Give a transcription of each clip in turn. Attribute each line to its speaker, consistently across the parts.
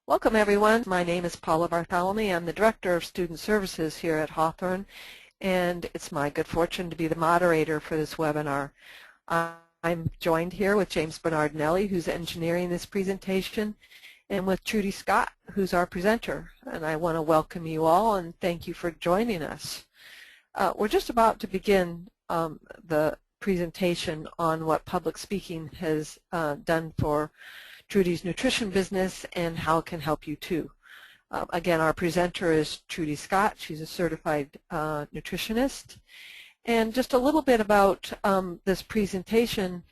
Speaker 1: Welcome everyone. My name is Paula Bartholomew. I'm the Director of Student Services here at Hawthorn, and it's my good fortune to be the moderator for this webinar. I'm joined here with James Bernardinelli, who's engineering this presentation, and with Trudy Scott, who's our presenter. And I want to welcome you all and thank you for joining us. We're just about to begin the presentation on what public speaking has done for Trudy's nutrition business and how it can help you too. Again, our presenter is Trudy Scott. She's a certified nutritionist. And just a little bit about this presentation.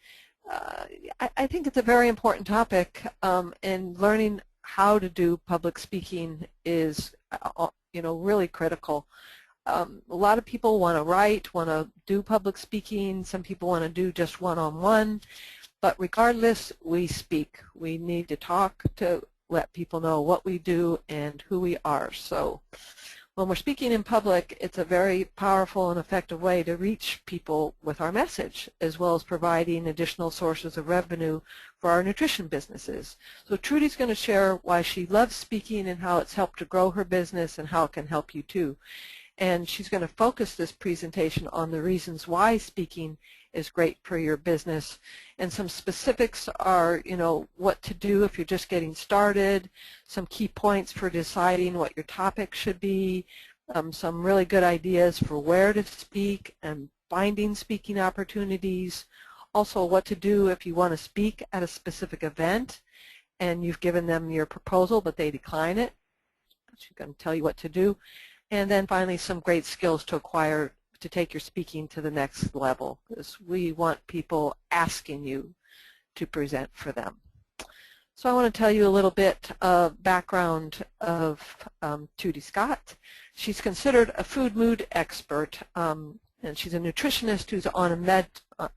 Speaker 1: I think it's a very important topic, and learning how to do public speaking is really critical. A lot of people want to write, want to do public speaking. Some people want to do just one-on-one. But regardless, we speak. We need to talk to let people know what we do and who we are. So when we're speaking in public, it's a very powerful and effective way to reach people with our message, as well as providing additional sources of revenue for our nutrition businesses. So Trudy's going to share why she loves speaking and how it's helped to grow her business and how it can help you too. And she's going to focus this presentation on the reasons why speaking is great for your business. And some specifics are, what to do if you're just getting started, some key points for deciding what your topic should be, some really good ideas for where to speak and finding speaking opportunities, also what to do if you want to speak at a specific event and you've given them your proposal but they decline it. She's going to tell you what to do. And then finally some great skills to acquire to take your speaking to the next level, because we want people asking you to present for them. So I want to tell you a little bit of background of Trudy Scott. She's considered a food mood expert, and she's a nutritionist who's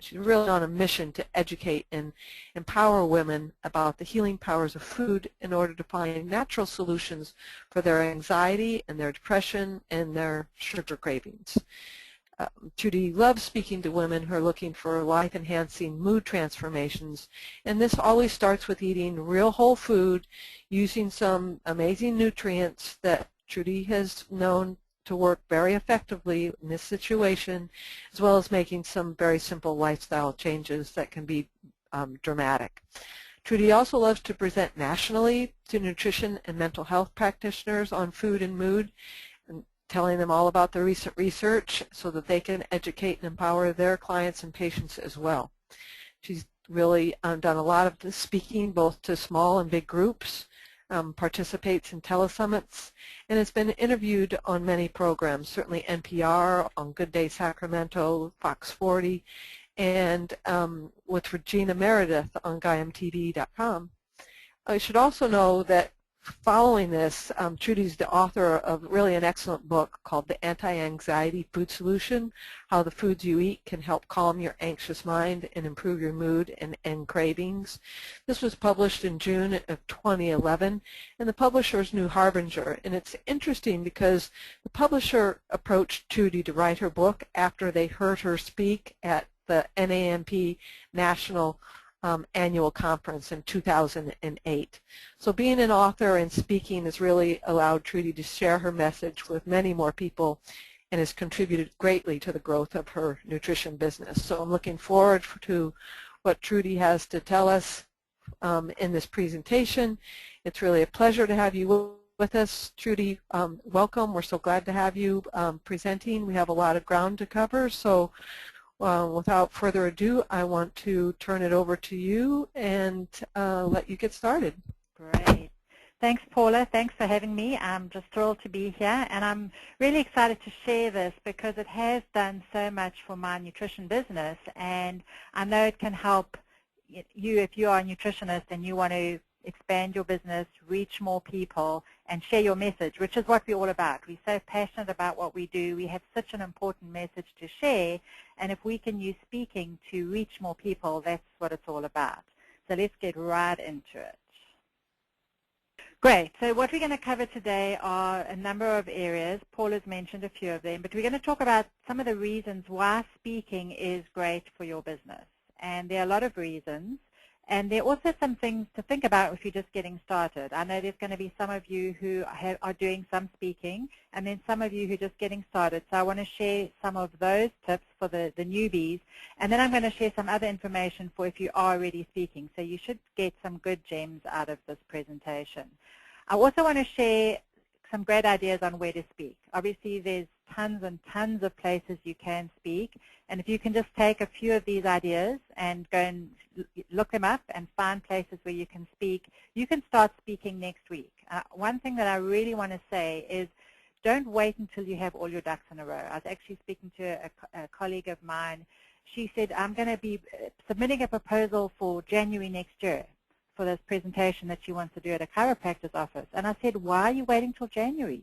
Speaker 1: she's really on a mission to educate and empower women about the healing powers of food in order to find natural solutions for their anxiety and their depression and their sugar cravings. Trudy loves speaking to women who are looking for life-enhancing mood transformations, and this always starts with eating real whole food, using some amazing nutrients that Trudy has known to work very effectively in this situation, as well as making some very simple lifestyle changes that can be dramatic. Trudy also loves to present nationally to nutrition and mental health practitioners on food and mood, telling them all about the recent research so that they can educate and empower their clients and patients as well. She's really done a lot of the speaking both to small and big groups, participates in telesummits, and has been interviewed on many programs, certainly NPR, on Good Day Sacramento, Fox 40, and with Regina Meredith on GuyMTV.com. I should also know that following this, Trudy's the author of really an excellent book called The Anti-Anxiety Food Solution, How the Foods You Eat Can Help Calm Your Anxious Mind and Improve Your Mood and End Cravings. This was published in June of 2011, and the publisher is New Harbinger. And it's interesting because the publisher approached Trudy to write her book after they heard her speak at the NAMP National Annual Conference in 2008. So being an author and speaking has really allowed Trudy to share her message with many more people and has contributed greatly to the growth of her nutrition business. So I'm looking forward to what Trudy has to tell us in this presentation. It's really a pleasure to have you with us. Trudy, welcome. We're so glad to have you presenting. We have a lot of ground to cover, so without further ado, I want to turn it over to you and let you get started.
Speaker 2: Great. Thanks, Paula. Thanks for having me. I'm just thrilled to be here, and I'm really excited to share this because it has done so much for my nutrition business, and I know it can help you if you are a nutritionist and you want to expand your business, reach more people, and share your message, which is what we're all about. We're so passionate about what we do. We have such an important message to share, and if we can use speaking to reach more people, that's what it's all about. So let's get right into it. Great. So what we're going to cover today are a number of areas. Paul has mentioned a few of them, but we're going to talk about some of the reasons why speaking is great for your business. And there are a lot of reasons. And there are also some things to think about if you're just getting started. I know there's going to be some of you who are doing some speaking, and then some of you who are just getting started. So I want to share some of those tips for the newbies, and then I'm going to share some other information for if you are already speaking. So you should get some good gems out of this presentation. I also want to share some great ideas on where to speak. Obviously, there's tons and tons of places you can speak, and if you can just take a few of these ideas and go and look them up and find places where you can speak, you can start speaking next week. One thing that I really want to say is don't wait until you have all your ducks in a row. I was actually speaking to a colleague of mine. She said, I'm going to be submitting a proposal for January next year for this presentation that she wants to do at a chiropractor's office. And I said, why are you waiting till January?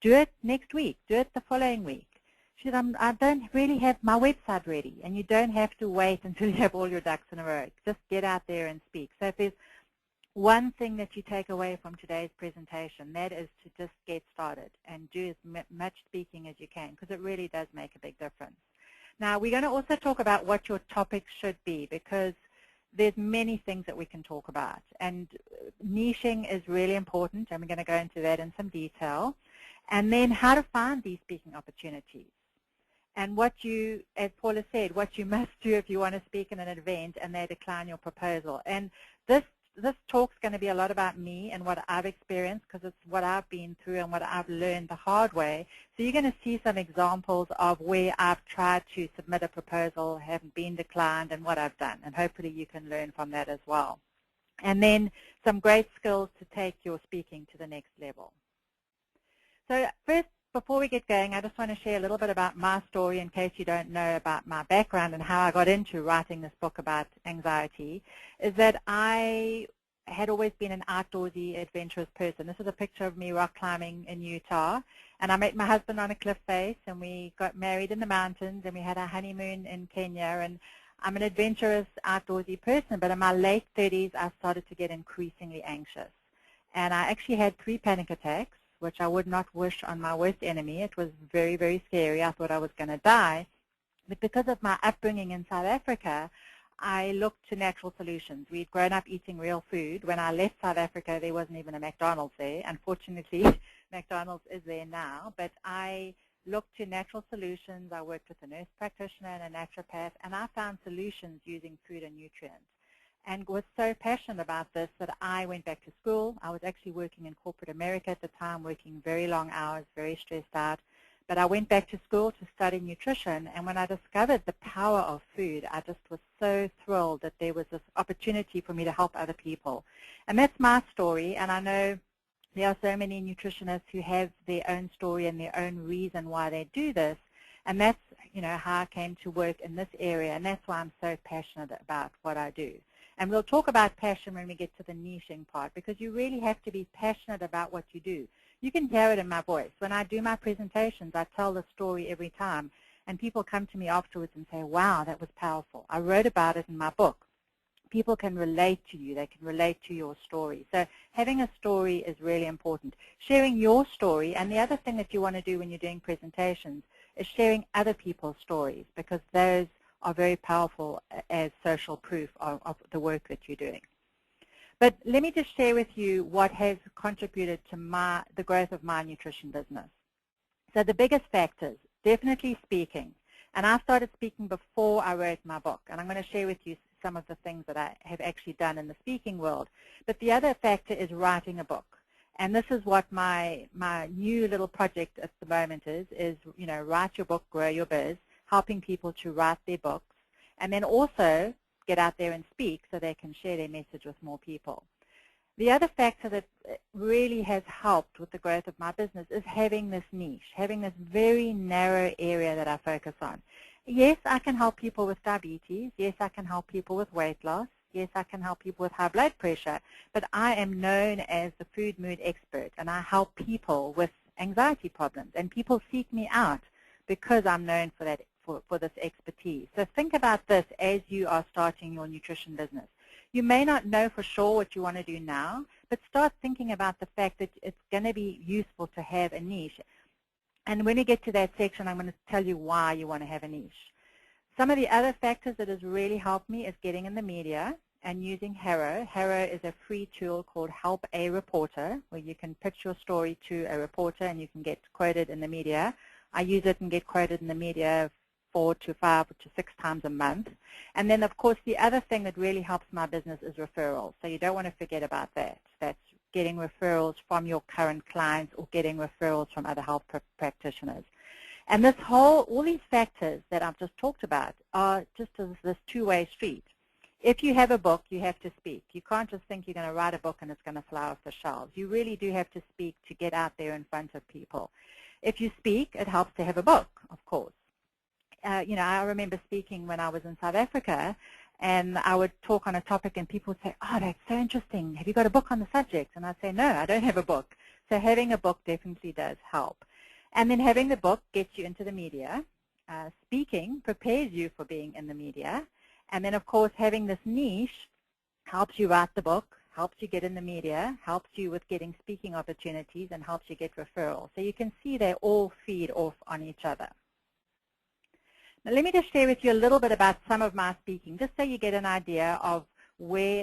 Speaker 2: Do it next week. Do it the following week. She said, I don't really have my website ready. And you don't have to wait until you have all your ducks in a row. Just get out there and speak. So if there's one thing that you take away from today's presentation, that is to just get started and do as much speaking as you can, because it really does make a big difference. Now, we're going to also talk about what your topic should be, because there's many things that we can talk about. And niching is really important, and we're going to go into that in some detail. And then how to find these speaking opportunities. And what you, as Paula said, what you must do if you want to speak in an event and they decline your proposal. And this talk's going to be a lot about me and what I've experienced, because it's what I've been through and what I've learned the hard way. So you're going to see some examples of where I've tried to submit a proposal, haven't been declined, and what I've done. And hopefully you can learn from that as well. And then some great skills to take your speaking to the next level. So first, before we get going, I just want to share a little bit about my story in case you don't know about my background and how I got into writing this book about anxiety, is that I had always been an outdoorsy, adventurous person. This is a picture of me rock climbing in Utah, and I met my husband on a cliff face, and we got married in the mountains, and we had our honeymoon in Kenya, and I'm an adventurous, outdoorsy person, but in my late 30s, I started to get increasingly anxious. And I actually had 3 panic attacks, which I would not wish on my worst enemy. It was very, very scary. I thought I was going to die. But because of my upbringing in South Africa, I looked to natural solutions. We'd grown up eating real food. When I left South Africa, there wasn't even a McDonald's there. Unfortunately, McDonald's is there now. But I looked to natural solutions. I worked with a nurse practitioner and a naturopath, and I found solutions using food and nutrients, and was so passionate about this that I went back to school. I was actually working in corporate America at the time, working very long hours, very stressed out. But I went back to school to study nutrition, and when I discovered the power of food, I just was so thrilled that there was this opportunity for me to help other people. And that's my story, and I know there are so many nutritionists who have their own story and their own reason why they do this, and that's, you know, how I came to work in this area, and that's why I'm so passionate about what I do. And we'll talk about passion when we get to the niching part, because you really have to be passionate about what you do. You can hear it in my voice. When I do my presentations, I tell the story every time, and people come to me afterwards and say, wow, that was powerful. I wrote about it in my book. People can relate to you. They can relate to your story. So having a story is really important. Sharing your story, and the other thing that you want to do when you're doing presentations is sharing other people's stories, because those are very powerful as social proof of the work that you're doing. But let me just share with you what has contributed to the growth of my nutrition business. So the biggest factors, definitely speaking. And I started speaking before I wrote my book. And I'm going to share with you some of the things that I have actually done in the speaking world. But the other factor is writing a book. And this is what my new little project at the moment is, you know, write your book, grow your biz, helping people to write their books, and then also get out there and speak so they can share their message with more people. The other factor that really has helped with the growth of my business is having this niche, having this very narrow area that I focus on. Yes, I can help people with diabetes. Yes, I can help people with weight loss. Yes, I can help people with high blood pressure. But I am known as the food mood expert, and I help people with anxiety problems. And people seek me out because I'm known for that, for this expertise. So think about this as you are starting your nutrition business. You may not know for sure what you want to do now, but start thinking about the fact that it's going to be useful to have a niche. And when we get to that section, I'm going to tell you why you want to have a niche. Some of the other factors that has really helped me is getting in the media and using Haro. Haro is a free tool called Help a Reporter, where you can pitch your story to a reporter and you can get quoted in the media. I use it and get quoted in the media 4 to 5 to 6 times a month. And then, of course, the other thing that really helps my business is referrals. So you don't want to forget about that. That's getting referrals from your current clients or getting referrals from other health practitioners. And all these factors that I've just talked about are just this two-way street. If you have a book, you have to speak. You can't just think you're going to write a book and it's going to fly off the shelves. You really do have to speak to get out there in front of people. If you speak, it helps to have a book, of course. I remember speaking when I was in South Africa, and I would talk on a topic and people would say, oh, that's so interesting. Have you got a book on the subject? And I'd say, no, I don't have a book. So having a book definitely does help. And then having the book gets you into the media. Speaking prepares you for being in the media. And then, of course, having this niche helps you write the book, helps you get in the media, helps you with getting speaking opportunities, and helps you get referrals. So you can see they all feed off on each other. Now, let me just share with you a little bit about some of my speaking, just so you get an idea of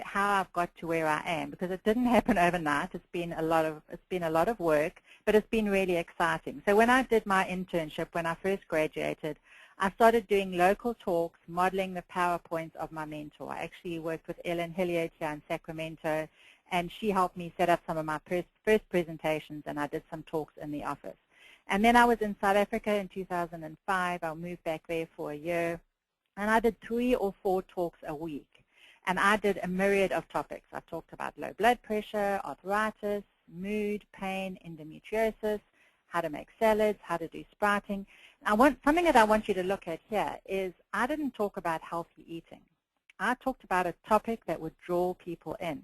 Speaker 2: how I've got to where I am, because it didn't happen overnight. It's been a lot of work, but it's been really exciting. So when I did my internship, when I first graduated, I started doing local talks, modeling the PowerPoints of my mentor. I actually worked with Ellen Hilliard here in Sacramento, and she helped me set up some of my first presentations, and I did some talks in the office. And then I was in South Africa in 2005. I moved back there for a year, and I did 3 or 4 talks a week. And I did a myriad of topics. I talked about low blood pressure, arthritis, mood, pain, endometriosis, how to make salads, how to do sprouting. Something that I want you to look at here is I didn't talk about healthy eating. I talked about a topic that would draw people in.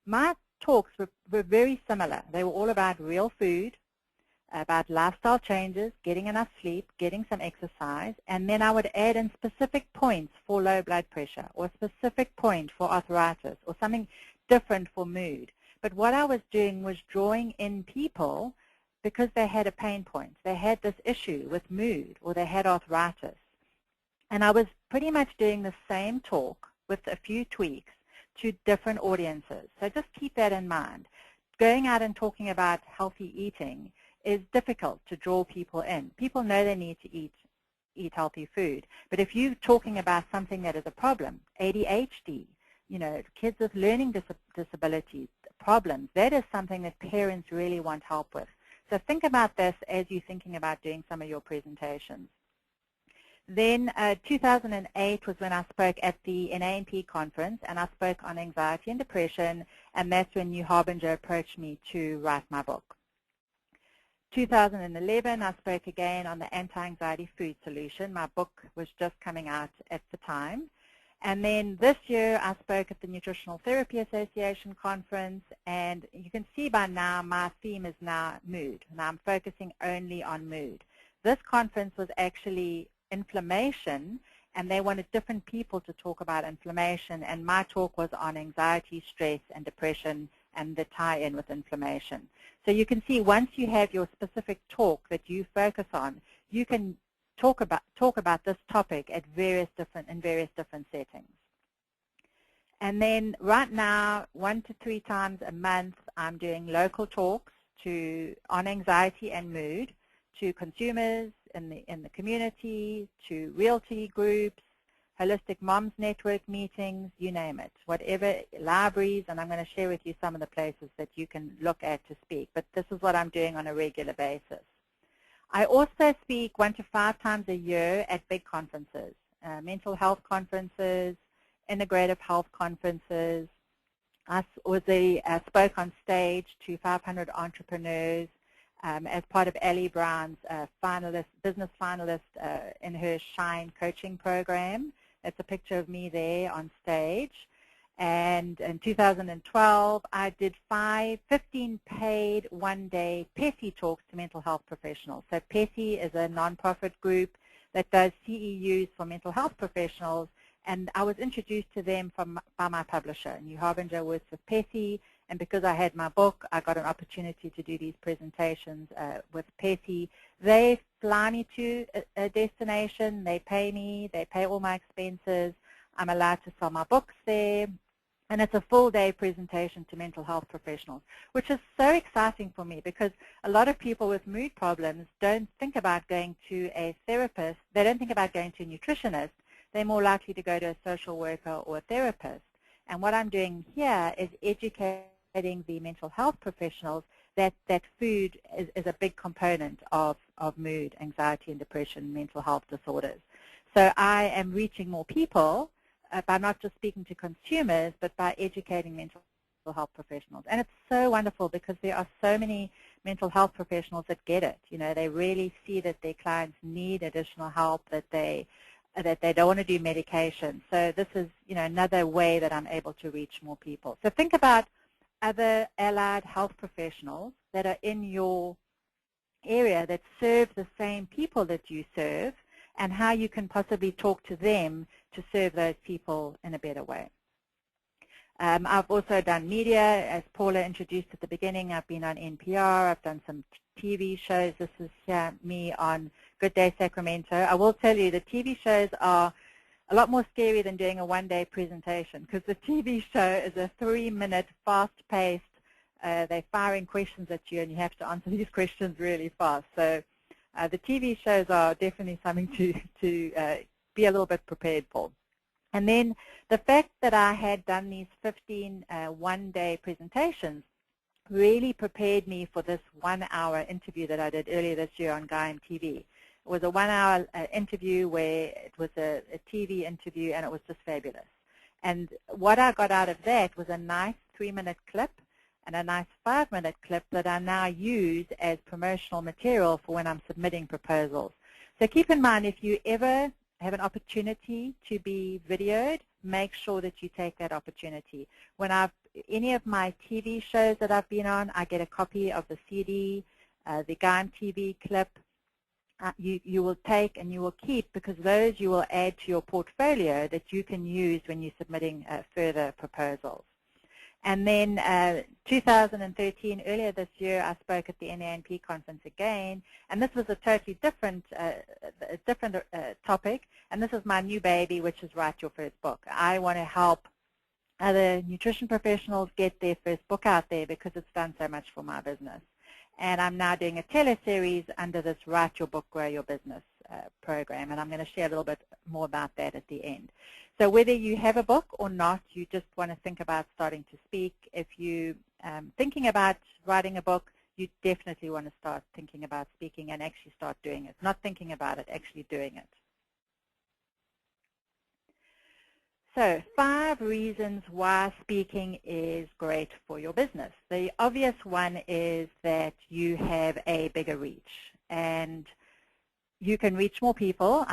Speaker 2: My talks were very similar. They were all about real food, about lifestyle changes, getting enough sleep, getting some exercise, and then I would add in specific points for low blood pressure or a specific point for arthritis or something different for mood. But what I was doing was drawing in people because they had a pain point. They had this issue with mood or they had arthritis. And I was pretty much doing the same talk with a few tweaks to different audiences. So just keep that in mind. Going out and talking about healthy eating is difficult to draw people in. People know they need to eat healthy food. But if you're talking about something that is a problem, ADHD, kids with learning disabilities, problems, that is something that parents really want help with. So think about this as you're thinking about doing some of your presentations. Then 2008 was when I spoke at the NANP conference, and I spoke on anxiety and depression, and that's when New Harbinger approached me to write my book. 2011, I spoke again on the anti-anxiety food solution. My book was just coming out at the time. And then this year, I spoke at the Nutritional Therapy Association conference, and you can see by now my theme is now mood, and I'm focusing only on mood. This conference was actually inflammation, and they wanted different people to talk about inflammation, and my talk was on anxiety, stress, and depression, and the tie-in with inflammation. So you can see once you have your specific talk that you focus on, you can talk about this topic at various different settings. And then right now, 1 to 3 times a month, I'm doing local talks on anxiety and mood to consumers in the community, to realty groups, Holistic Moms Network meetings, you name it, whatever, libraries, and I'm going to share with you some of the places that you can look at to speak. But this is what I'm doing on a regular basis. I also speak 1 to 5 times a year at big conferences, mental health conferences, integrative health conferences. I spoke on stage to 500 entrepreneurs as part of Ellie Brown's business finalist in her Shine coaching program. That's a picture of me there on stage. And in 2012, I did 15 paid one-day PESI talks to mental health professionals. So PESI is a nonprofit group that does CEUs for mental health professionals, and I was introduced to them by my publisher. New Harbinger works with PESI, and because I had my book, I got an opportunity to do these presentations with PESI. They fly me to a destination, they pay me, they pay all my expenses. I'm allowed to sell my books there. And it's a full-day presentation to mental health professionals, which is so exciting for me because a lot of people with mood problems don't think about going to a therapist. They don't think about going to a nutritionist. They're more likely to go to a social worker or a therapist. And what I'm doing here is educating the mental health professionals that food is a big component of mood, anxiety, and depression, mental health disorders. So I am reaching more people by not just speaking to consumers, but by educating mental health professionals. And it's so wonderful because there are so many mental health professionals that get it. You know, they really see that their clients need additional help, that they don't want to do medication. So this is, you know, another way that I'm able to reach more people. So think about other allied health professionals that are in your area that serve the same people that you serve, and how you can possibly talk to them to serve those people in a better way. I've also done media, as Paula introduced at the beginning. I've been on NPR. I've done some TV shows. This is me on Good Day Sacramento. I will tell you the TV shows are a lot more scary than doing a one-day presentation because the TV show is a 3-minute, fast-paced, they're firing questions at you and you have to answer these questions really fast. So the TV shows are definitely something to be a little bit prepared for. And then the fact that I had done these 15 one-day presentations really prepared me for this 1-hour interview that I did earlier this year on Guy and TV. It was a 1-hour interview where it was a TV interview, and it was just fabulous. And what I got out of that was a nice 3-minute clip and a nice 5-minute clip that I now use as promotional material for when I'm submitting proposals. So keep in mind, if you ever have an opportunity to be videoed, make sure that you take that opportunity. When any of my TV shows that I've been on, I get a copy of the CD, the Guy on TV clip. You will take and you will keep, because those you will add to your portfolio that you can use when you're submitting further proposals. And then 2013, earlier this year, I spoke at the NANP conference again, and this was a totally different topic, and this is my new baby, which is Write Your First Book. I want to help other nutrition professionals get their first book out there because it's done so much for my business. And I'm now doing a teleseries under this Write Your Book, Grow Your Business program, and I'm going to share a little bit more about that at the end. So whether you have a book or not, you just want to think about starting to speak. If you're thinking about writing a book, you definitely want to start thinking about speaking and actually start doing it. Not thinking about it, actually doing it. So 5 reasons why speaking is great for your business. The obvious one is that you have a bigger reach, and you can reach more people.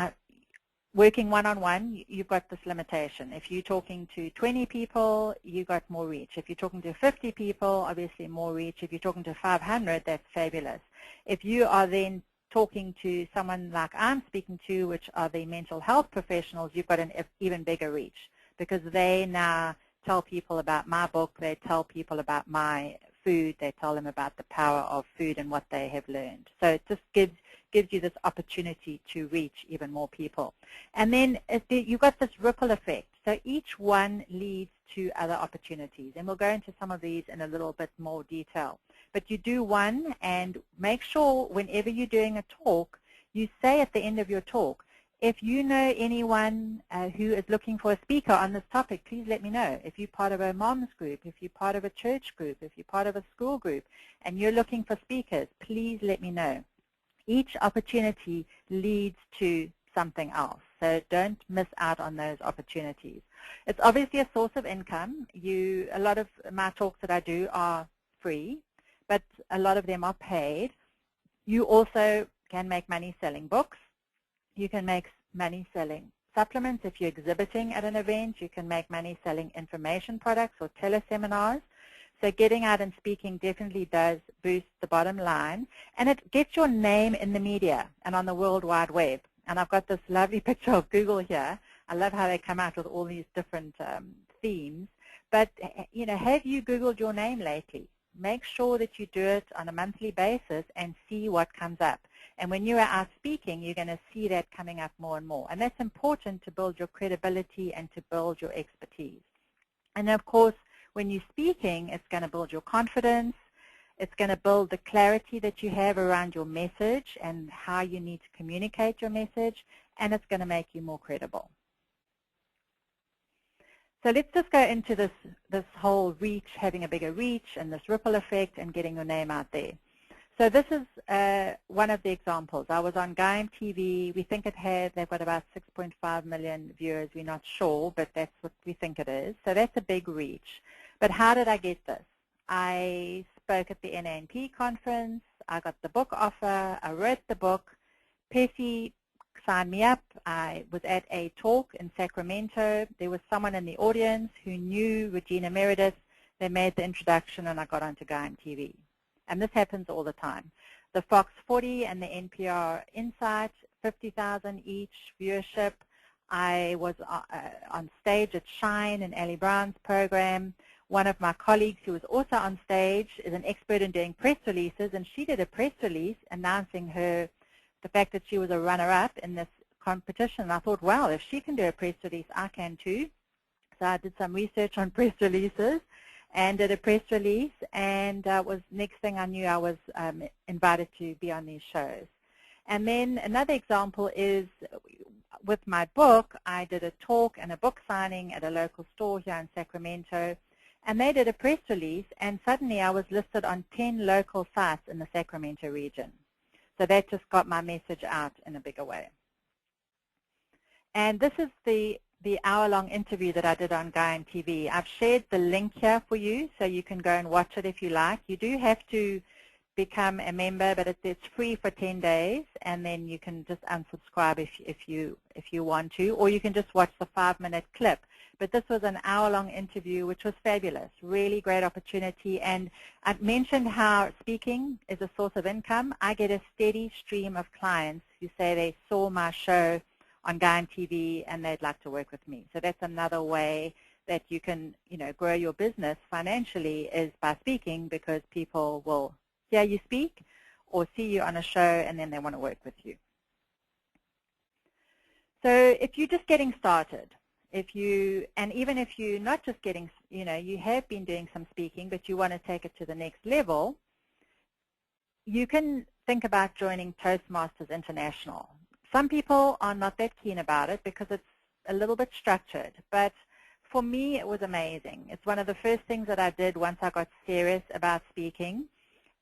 Speaker 2: Working one-on-one, you've got this limitation. If you're talking to 20 people, you've got more reach. If you're talking to 50 people, obviously more reach. If you're talking to 500, that's fabulous. If you are then talking to someone like I'm speaking to, which are the mental health professionals, you've got an even bigger reach, because they now tell people about my book, they tell people about my food, they tell them about the power of food and what they have learned. So it just gives you this opportunity to reach even more people. And then you've got this ripple effect. So each one leads to other opportunities. And we'll go into some of these in a little bit more detail. But you do one, and make sure whenever you're doing a talk, you say at the end of your talk, if you know anyone who is looking for a speaker on this topic, please let me know. If you're part of a mom's group, if you're part of a church group, if you're part of a school group, and you're looking for speakers, please let me know. Each opportunity leads to something else, so don't miss out on those opportunities. It's obviously a source of income. A lot of my talks that I do are free, but a lot of them are paid. You also can make money selling books. You can make money selling supplements. If you're exhibiting at an event, you can make money selling information products or teleseminars. So getting out and speaking definitely does boost the bottom line, and it gets your name in the media and on the World Wide Web. And I've got this lovely picture of Google here. I love how they come out with all these different themes. But, you know, have you Googled your name lately? Make sure that you do it on a monthly basis and see what comes up. And when you are out speaking, you're going to see that coming up more and more. And that's important to build your credibility and to build your expertise. And of course, when you're speaking, it's going to build your confidence. It's going to build the clarity that you have around your message and how you need to communicate your message, and it's going to make you more credible. So let's just go into this whole reach, having a bigger reach, and this ripple effect, and getting your name out there. So this is one of the examples. I was on Gaim TV. We think they've got about 6.5 million viewers. We're not sure, but that's what we think it is. So that's a big reach. But how did I get this? I spoke at the NANP conference. I got the book offer. I wrote the book. Pessy signed me up. I was at a talk in Sacramento. There was someone in the audience who knew Regina Meredith. They made the introduction, and I got onto Gaim TV. And this happens all the time. The Fox 40 and the NPR Insight, 50,000 each viewership. I was on stage at Shine in Ali Brown's program. One of my colleagues who was also on stage is an expert in doing press releases, and she did a press release announcing the fact that she was a runner-up in this competition. And I thought, wow, if she can do a press release, I can too. So I did some research on press releases and did a press release, and next thing I knew, I was invited to be on these shows. And then another example is with my book. I did a talk and a book signing at a local store here in Sacramento, and they did a press release, and suddenly I was listed on 10 local sites in the Sacramento region. So that just got my message out in a bigger way. And this is the hour-long interview that I did on Gaim TV. I've shared the link here for you, so you can go and watch it if you like. You do have to become a member, but it's free for 10 days, and then you can just unsubscribe if you want to, or you can just watch the 5-minute clip. But this was an hour-long interview, which was fabulous, really great opportunity. And I mentioned how speaking is a source of income. I get a steady stream of clients who say they saw my show on Gaim TV and they'd like to work with me. So that's another way that you can, grow your business financially, is by speaking, because people will hear you speak or see you on a show and then they want to work with you. So if you're just getting started, and even if you're not just getting, you have been doing some speaking, but you want to take it to the next level, you can think about joining Toastmasters International. Some people are not that keen about it because it's a little bit structured, but for me it was amazing. It's one of the first things that I did once I got serious about speaking,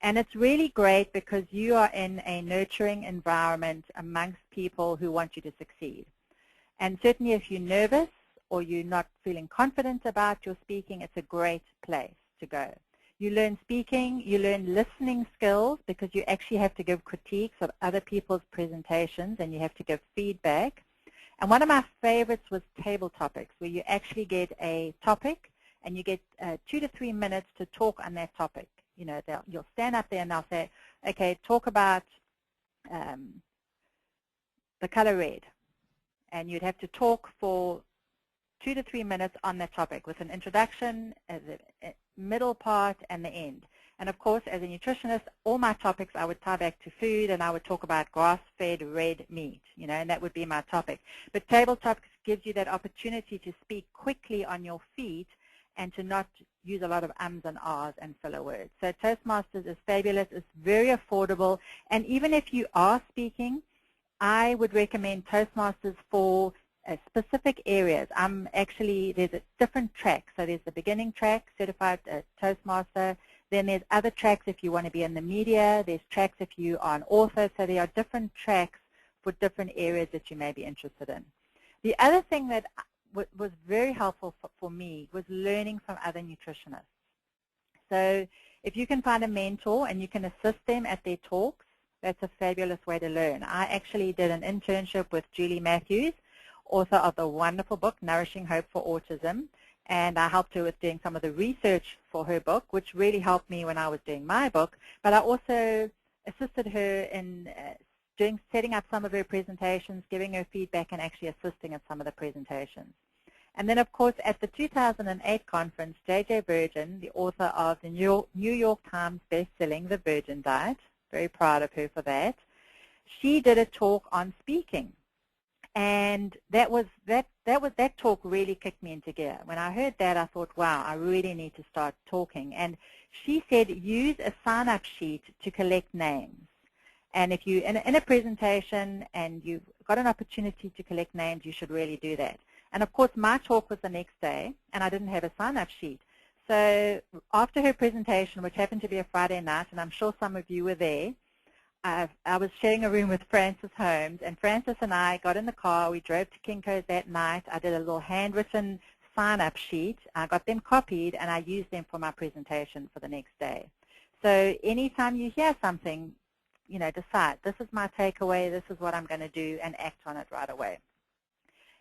Speaker 2: and it's really great because you are in a nurturing environment amongst people who want you to succeed. And certainly if you're nervous or you're not feeling confident about your speaking, it's a great place to go. You learn speaking, you learn listening skills, because you actually have to give critiques of other people's presentations and you have to give feedback. And one of my favorites was table topics, where you actually get a topic and you get 2 to 3 minutes to talk on that topic. You'll stand up there and they'll say, okay, talk about the color red. And you'd have to talk for 2 to 3 minutes on that topic, with an introduction, the middle part, and the end. And of course, as a nutritionist, all my topics I would tie back to food, and I would talk about grass-fed red meat, and that would be my topic. But table topics gives you that opportunity to speak quickly on your feet and to not use a lot of ums and ahs and filler words. So Toastmasters is fabulous. It's very affordable. And even if you are speaking, I would recommend Toastmasters for specific areas. There's a different track. So there's the beginning track, certified Toastmaster. Then there's other tracks if you want to be in the media. There's tracks if you are an author. So there are different tracks for different areas that you may be interested in. The other thing that was very helpful for me was learning from other nutritionists. So if you can find a mentor and you can assist them at their talks, that's a fabulous way to learn. I actually did an internship with Julie Matthews, author of the wonderful book, Nourishing Hope for Autism, and I helped her with doing some of the research for her book, which really helped me when I was doing my book, but I also assisted her in setting up some of her presentations, giving her feedback, and actually assisting at some of the presentations. And then, of course, at the 2008 conference, J.J. Virgin, the author of the New York Times best-selling The Virgin Diet, very proud of her for that, she did a talk on speaking. And that talk really kicked me into gear. When I heard that, I thought, wow, I really need to start talking. And she said, use a sign-up sheet to collect names. And if you in a presentation and you've got an opportunity to collect names, you should really do that. And of course, my talk was the next day, and I didn't have a sign-up sheet. So after her presentation, which happened to be a Friday night, and I'm sure some of you were there, I was sharing a room with Frances Holmes, and Frances and I got in the car. We drove to Kinko's that night. I did a little handwritten sign-up sheet. I got them copied, and I used them for my presentation for the next day. So anytime you hear something, decide, this is my takeaway, this is what I'm going to do, and act on it right away.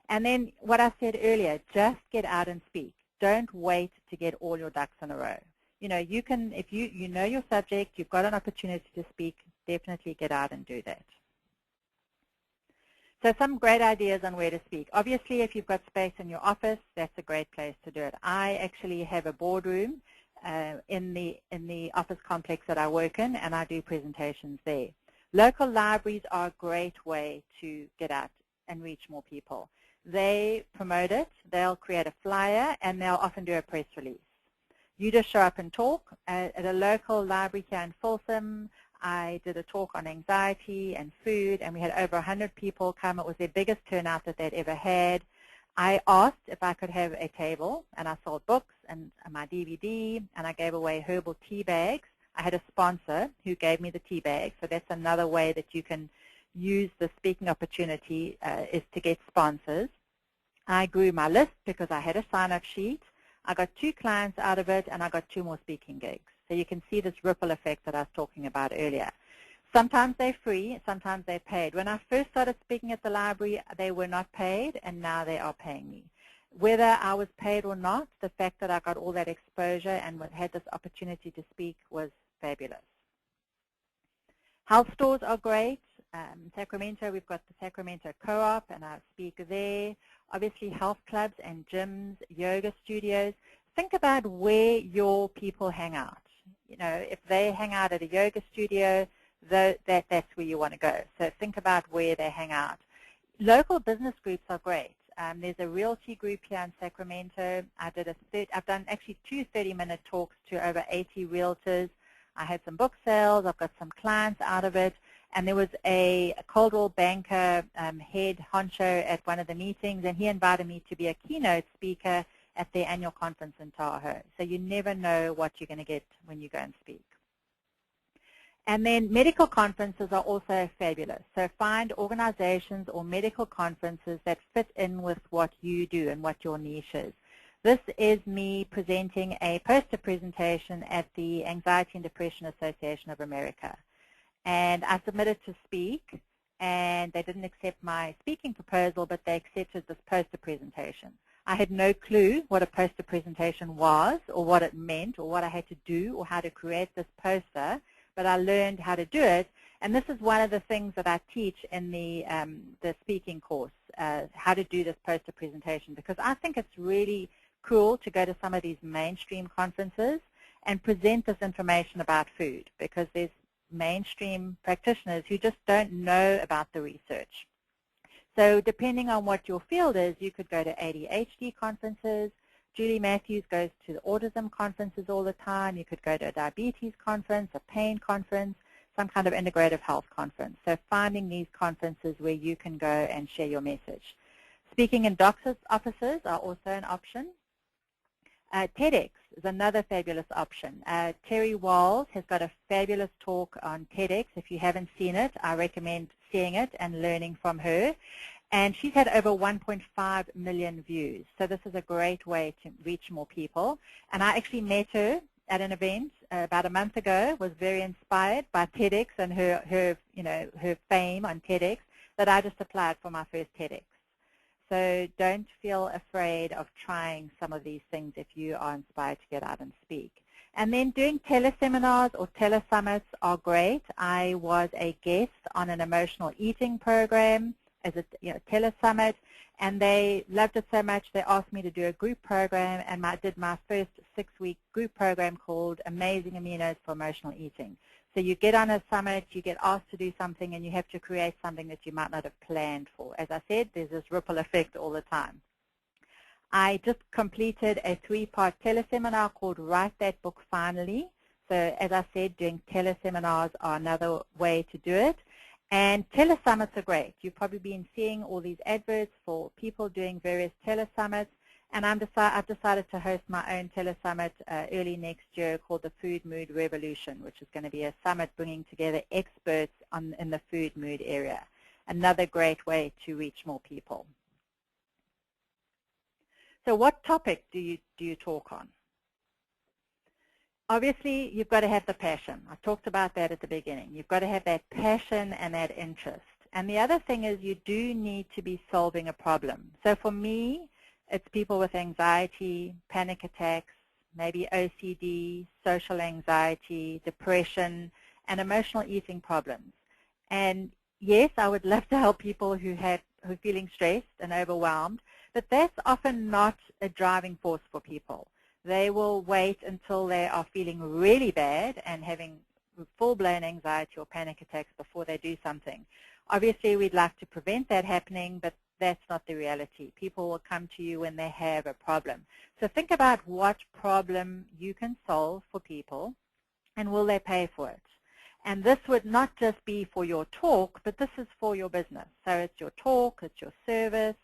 Speaker 2: And then what I said earlier, just get out and speak. Don't wait to get all your ducks in a row. You can, if you know your subject, you've got an opportunity to speak, definitely get out and do that. So some great ideas on where to speak. Obviously, if you've got space in your office, that's a great place to do it. I actually have a boardroom in the office complex that I work in, and I do presentations there. Local libraries are a great way to get out and reach more people. They promote it, they'll create a flyer, and they'll often do a press release. You just show up and talk. At a local library here in Folsom, I did a talk on anxiety and food, and we had over 100 people come. It was their biggest turnout that they'd ever had. I asked if I could have a table, and I sold books and my DVD, and I gave away herbal tea bags. I had a sponsor who gave me the tea bags, so that's another way that you can use the speaking opportunity is to get sponsors. I grew my list because I had a sign-up sheet. I got 2 clients out of it, and I got 2 more speaking gigs. So you can see this ripple effect that I was talking about earlier. Sometimes they're free, sometimes they're paid. When I first started speaking at the library, they were not paid, and now they are paying me. Whether I was paid or not, the fact that I got all that exposure and had this opportunity to speak was fabulous. Health stores are great. Sacramento, we've got the Sacramento Co-op, and I speak there. Obviously, health clubs and gyms, yoga studios. Think about where your people hang out. If they hang out at a yoga studio, that's where you want to go. So think about where they hang out. Local business groups are great. There's a realty group here in Sacramento. I've done actually 2 30-minute talks to over 80 realtors. I had some book sales. I've got some clients out of it. And there was a Coldwell Banker head honcho at one of the meetings, and he invited me to be a keynote speaker at their annual conference in Tahoe. So you never know what you're going to get when you go and speak. And then medical conferences are also fabulous. So find organizations or medical conferences that fit in with what you do and what your niche is. This is me presenting a poster presentation at the Anxiety and Depression Association of America. And I submitted to speak, and they didn't accept my speaking proposal, but they accepted this poster presentation. I had no clue what a poster presentation was or what it meant or what I had to do or how to create this poster, but I learned how to do it. And this is one of the things that I teach in the speaking course, how to do this poster presentation, because I think it's really cool to go to some of these mainstream conferences and present this information about food, because there's mainstream practitioners who just don't know about the research. So depending on what your field is, you could go to ADHD conferences. Julie Matthews goes to the autism conferences all the time. You could go to a diabetes conference, a pain conference, some kind of integrative health conference. So finding these conferences where you can go and share your message. Speaking in doctor's offices are also an option. TEDx is another fabulous option. Terry Walls has got a fabulous talk on TEDx. If you haven't seen it, I recommend seeing it and learning from her. And she's had over 1.5 million views. So this is a great way to reach more people. And I actually met her at an event about a month ago, was very inspired by TEDx and her fame on TEDx, that I just applied for my first TEDx. So don't feel afraid of trying some of these things if you are inspired to get out and speak. And then doing teleseminars or telesummits are great. I was a guest on an emotional eating program as a telesummit, and they loved it so much they asked me to do a group program, and I did my first 6-week group program called Amazing Aminos for Emotional Eating. So you get on a summit, you get asked to do something, and you have to create something that you might not have planned for. As I said, there's this ripple effect all the time. I just completed a 3-part teleseminar called Write That Book Finally. So as I said, doing teleseminars are another way to do it. And telesummits are great. You've probably been seeing all these adverts for people doing various telesummits. And I've decided to host my own telesummit early next year called the Food Mood Revolution, which is going to be a summit bringing together experts in the food mood area. Another great way to reach more people. So what topic do you talk on? Obviously, you've got to have the passion. I talked about that at the beginning. You've got to have that passion and that interest. And the other thing is you do need to be solving a problem. So for me, it's people with anxiety, panic attacks, maybe OCD, social anxiety, depression, and emotional eating problems. And yes, I would love to help people who are feeling stressed and overwhelmed, but that's often not a driving force for people. They will wait until they are feeling really bad and having full-blown anxiety or panic attacks before they do something. Obviously, we'd like to prevent that happening, but that's not the reality. People will come to you when they have a problem. So think about what problem you can solve for people, and will they pay for it? And this would not just be for your talk, but this is for your business. So it's your talk, it's your service,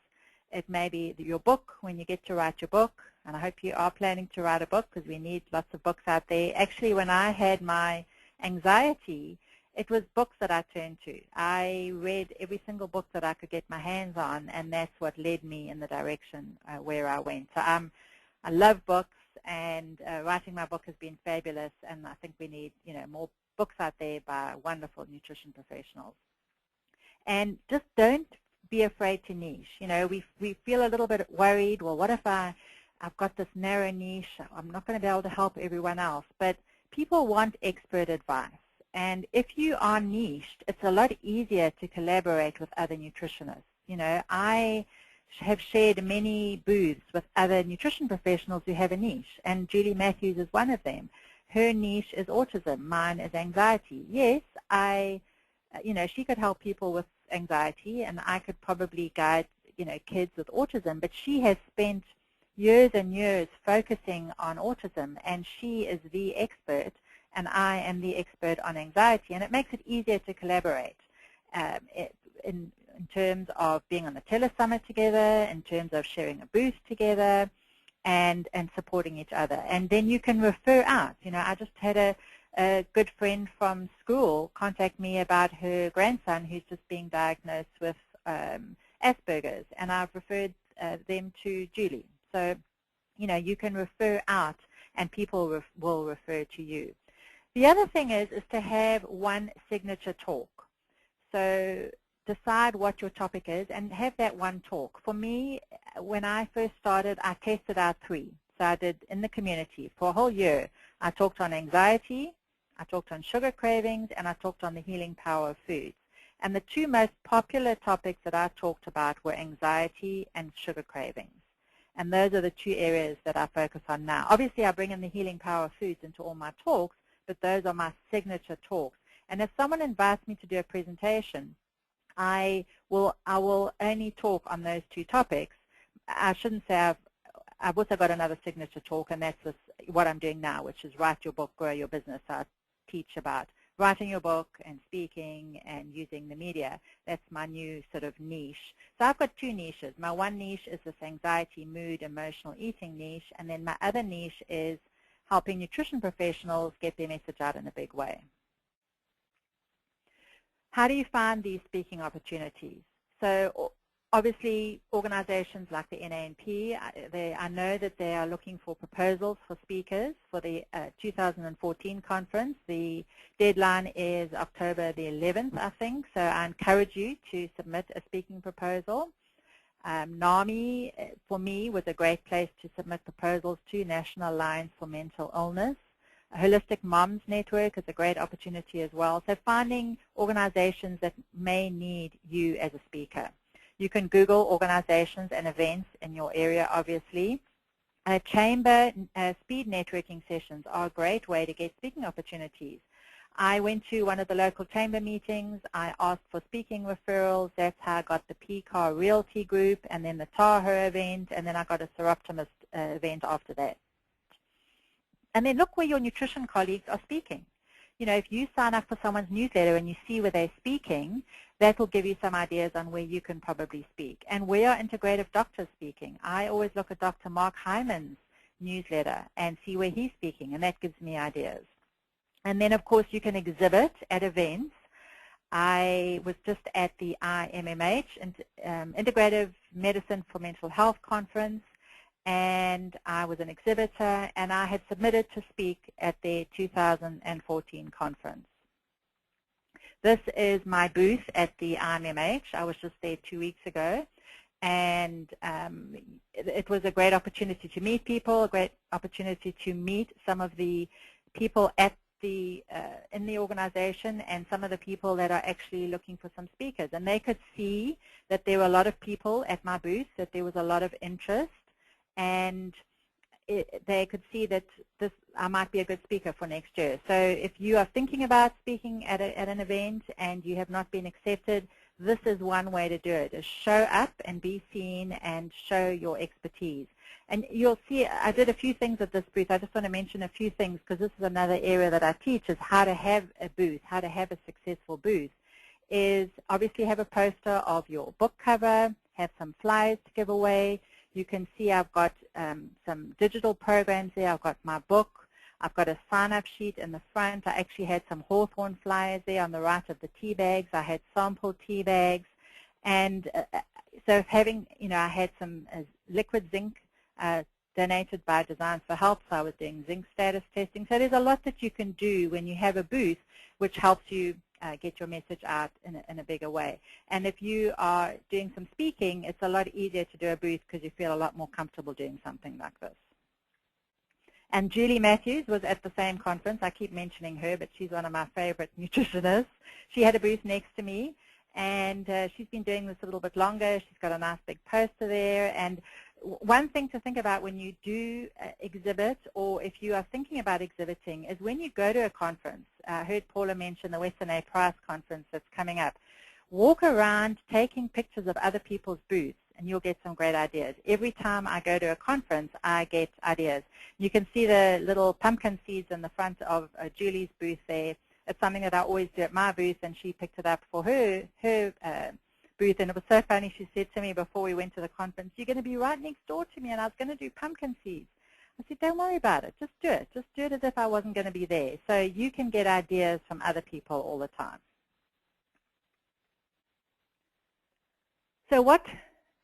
Speaker 2: it may be your book when you get to write your book, and I hope you are planning to write a book because we need lots of books out there. Actually, when I had my anxiety, it was books that I turned to. I read every single book that I could get my hands on, and that's what led me in the direction where I went. So I love books, and writing my book has been fabulous, and I think we need more books out there by wonderful nutrition professionals. And just don't be afraid to niche. We feel a little bit worried. Well, what if I've got this narrow niche? I'm not going to be able to help everyone else. But people want expert advice. And if you are niched, it's a lot easier to collaborate with other nutritionists. I have shared many booths with other nutrition professionals who have a niche, and Julie Matthews is one of them. Her niche is autism. Mine is anxiety. Yes, she could help people with anxiety, and I could probably guide, kids with autism, but she has spent years and years focusing on autism, and she is the expert, and I am the expert on anxiety, and it makes it easier to collaborate in terms of being on the telesummit together, in terms of sharing a booth together, and supporting each other. And then you can refer out. I just had a good friend from school contact me about her grandson who's just being diagnosed with Asperger's, and I've referred them to Julie. So, you can refer out, and people will refer to you. The other thing is to have one signature talk. So decide what your topic is and have that one talk. For me, when I first started, I tested out 3. So I did in the community for a whole year. I talked on anxiety, I talked on sugar cravings, and I talked on the healing power of foods. And the 2 most popular topics that I talked about were anxiety and sugar cravings. And those are the 2 areas that I focus on now. Obviously, I bring in the healing power of foods into all my talks, but those are my signature talks. And if someone invites me to do a presentation, I will only talk on those 2 topics. I shouldn't say I've also got another signature talk, and that's what I'm doing now, which is Write Your Book, Grow Your Business. I teach about writing your book and speaking and using the media. That's my new sort of niche. So I've got 2 niches. My one niche is this anxiety, mood, emotional eating niche, and then my other niche is helping nutrition professionals get their message out in a big way. How do you find these speaking opportunities? So obviously, organizations like the NANP, I know that they are looking for proposals for speakers for the 2014 conference. The deadline is October the 11th, I think, so I encourage you to submit a speaking proposal. NAMI, for me, was a great place to submit proposals to, National Alliance for Mental Illness. Holistic Moms Network is a great opportunity as well. So finding organizations that may need you as a speaker. You can Google organizations and events in your area, obviously. Chamber speed networking sessions are a great way to get speaking opportunities. I went to one of the local chamber meetings. I asked for speaking referrals. That's how I got the P-Car Realty Group, and then the Tahoe event, and then I got a Seroptimist event after that. And then look where your nutrition colleagues are speaking. You know, if you sign up for someone's newsletter and you see where they're speaking, that will give you some ideas on where you can probably speak. And where are integrative doctors speaking? I always look at Dr. Mark Hyman's newsletter and see where he's speaking, and that gives me ideas. And then, of course, you can exhibit at events. I was just at the IMMH, Integrative Medicine for Mental Health Conference, and I was an exhibitor, and I had submitted to speak at their 2014 conference. This is my booth at the IMMH. I was just there 2 weeks ago, and it was a great opportunity to meet people, a great opportunity to meet some of the people at in the organization and some of the people that are actually looking for some speakers. And they could see that there were a lot of people at my booth, that there was a lot of interest, and they could see that I might be a good speaker for next year. So if you are thinking about speaking at an event and you have not been accepted, this is one way to do it, is show up and be seen and show your expertise. And you'll see I did a few things at this booth. I just want to mention a few things because this is another area that I teach, is how to have a booth, how to have a successful booth, is obviously have a poster of your book cover, have some flyers to give away. You can see I've got some digital programs there. I've got my book. I've got a sign-up sheet in the front. I actually had some Hawthorn flyers there on the right of the tea bags. I had sample tea bags. And so having, you know, I had some liquid zinc donated by Designs for Health, so I was doing zinc status testing. So there's a lot that you can do when you have a booth, which helps you get your message out in a bigger way. And if you are doing some speaking, it's a lot easier to do a booth because you feel a lot more comfortable doing something like this. And Julie Matthews was at the same conference. I keep mentioning her, but she's one of my favorite nutritionists. She had a booth next to me, and she's been doing this a little bit longer. She's got a nice big poster there. And one thing to think about when you do exhibit, or if you are thinking about exhibiting, is when you go to a conference. I heard Paula mention the Western A Price conference that's coming up. Walk around taking pictures of other people's booths, and you'll get some great ideas. Every time I go to a conference, I get ideas. You can see the little pumpkin seeds in the front of Julie's booth there. It's something that I always do at my booth, and she picked it up for her booth. And it was so funny. She said to me before we went to the conference, "You're going to be right next door to me, and I was going to do pumpkin seeds." I said, "Don't worry about it. Just do it. Just do it as if I wasn't going to be there." So you can get ideas from other people all the time. So what